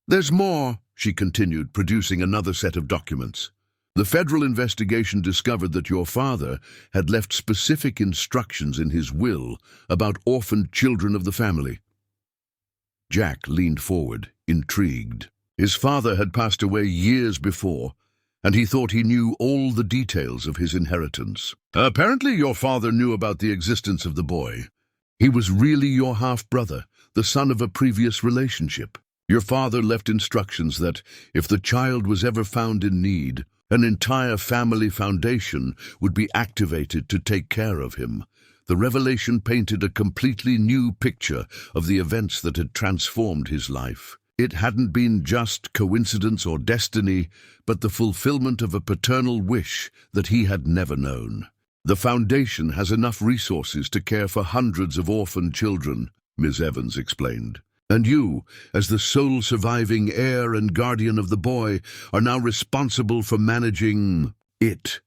"There's more," she continued, producing another set of documents. "The federal investigation discovered that your father had left specific instructions in his will about orphaned children of the family." Jack leaned forward, intrigued. His father had passed away years before, and he thought he knew all the details of his inheritance. "Apparently your father knew about the existence of the boy. He was really your half-brother, the son of a previous relationship. Your father left instructions that, if the child was ever found in need, an entire family foundation would be activated to take care of him." The revelation painted a completely new picture of the events that had transformed his life. It hadn't been just coincidence or destiny, but the fulfillment of a paternal wish that he had never known. "The foundation has enough resources to care for hundreds of orphaned children," Ms. Evans explained. "And you, as the sole surviving heir and guardian of the boy, are now responsible for managing it."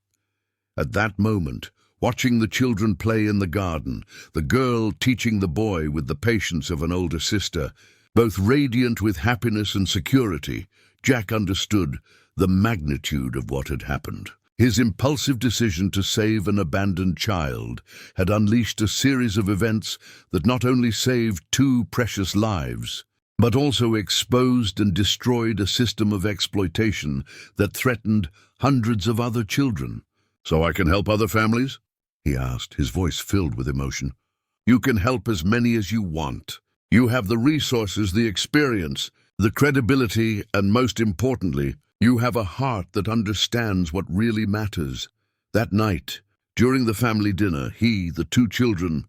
At that moment, watching the children play in the garden, the girl teaching the boy with the patience of an older sister, both radiant with happiness and security, Jack understood the magnitude of what had happened. His impulsive decision to save an abandoned child had unleashed a series of events that not only saved 2 precious lives, but also exposed and destroyed a system of exploitation that threatened hundreds of other children. "So I can help other families?" he asked, his voice filled with emotion. "You can help as many as you want. You have the resources, the experience, the credibility, and most importantly, you have a heart that understands what really matters." That night, during the family dinner, he, the 2 children,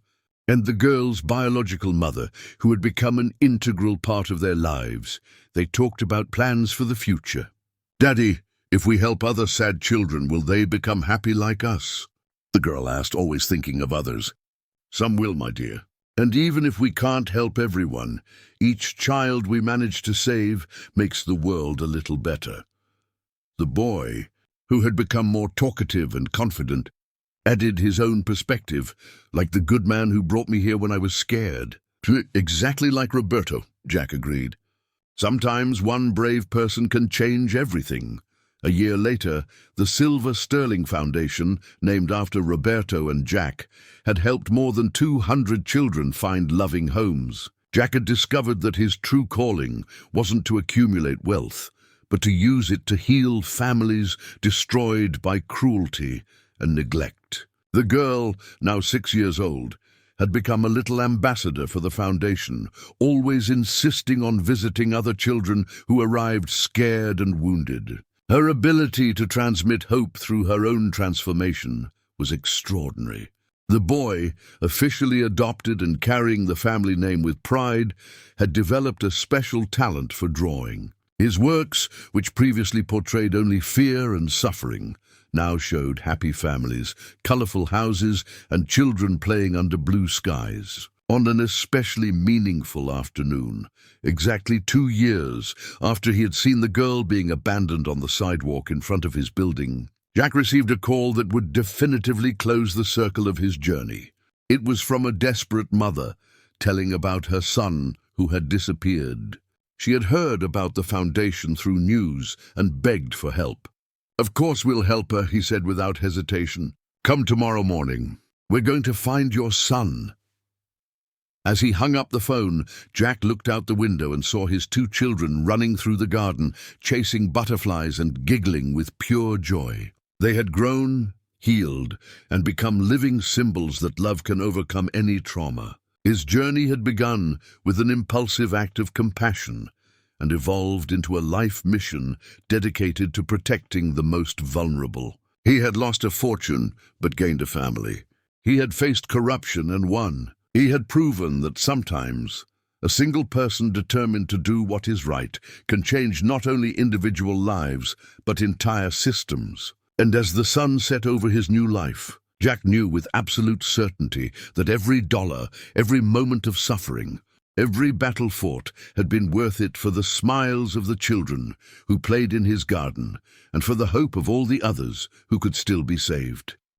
and the girl's biological mother, who had become an integral part of their lives, they talked about plans for the future. "Daddy, if we help other sad children, will they become happy like us?" the girl asked, always thinking of others. "Some will, my dear. And even if we can't help everyone, each child we manage to save makes the world a little better." The boy, who had become more talkative and confident, added his own perspective, "Like the good man who brought me here when I was scared." "Exactly like Roberto," Jack agreed. "Sometimes one brave person can change everything." A year later, the Silver Sterling Foundation, named after Roberto and Jack, had helped more than 200 children find loving homes. Jack had discovered that his true calling wasn't to accumulate wealth, but to use it to heal families destroyed by cruelty and neglect. The girl, now 6 years old, had become a little ambassador for the foundation, always insisting on visiting other children who arrived scared and wounded. Her ability to transmit hope through her own transformation was extraordinary. The boy, officially adopted and carrying the family name with pride, had developed a special talent for drawing. His works, which previously portrayed only fear and suffering, now showed happy families, colorful houses, and children playing under blue skies. On an especially meaningful afternoon, exactly 2 years after he had seen the girl being abandoned on the sidewalk in front of his building, Jack received a call that would definitively close the circle of his journey. It was from a desperate mother, telling about her son who had disappeared. She had heard about the foundation through news and begged for help. "Of course we'll help her," he said without hesitation. "Come tomorrow morning." We're going to find your son." As he hung up the phone, Jack looked out the window and saw his 2 children running through the garden, chasing butterflies and giggling with pure joy. They had grown, healed, and become living symbols that love can overcome any trauma. His journey had begun with an impulsive act of compassion and evolved into a life mission dedicated to protecting the most vulnerable. He had lost a fortune but gained a family. He had faced corruption and won. He had proven that sometimes a single person determined to do what is right can change not only individual lives but entire systems. And as the sun set over his new life, Jack knew with absolute certainty that every dollar, every moment of suffering, every battle fought had been worth it for the smiles of the children who played in his garden and for the hope of all the others who could still be saved.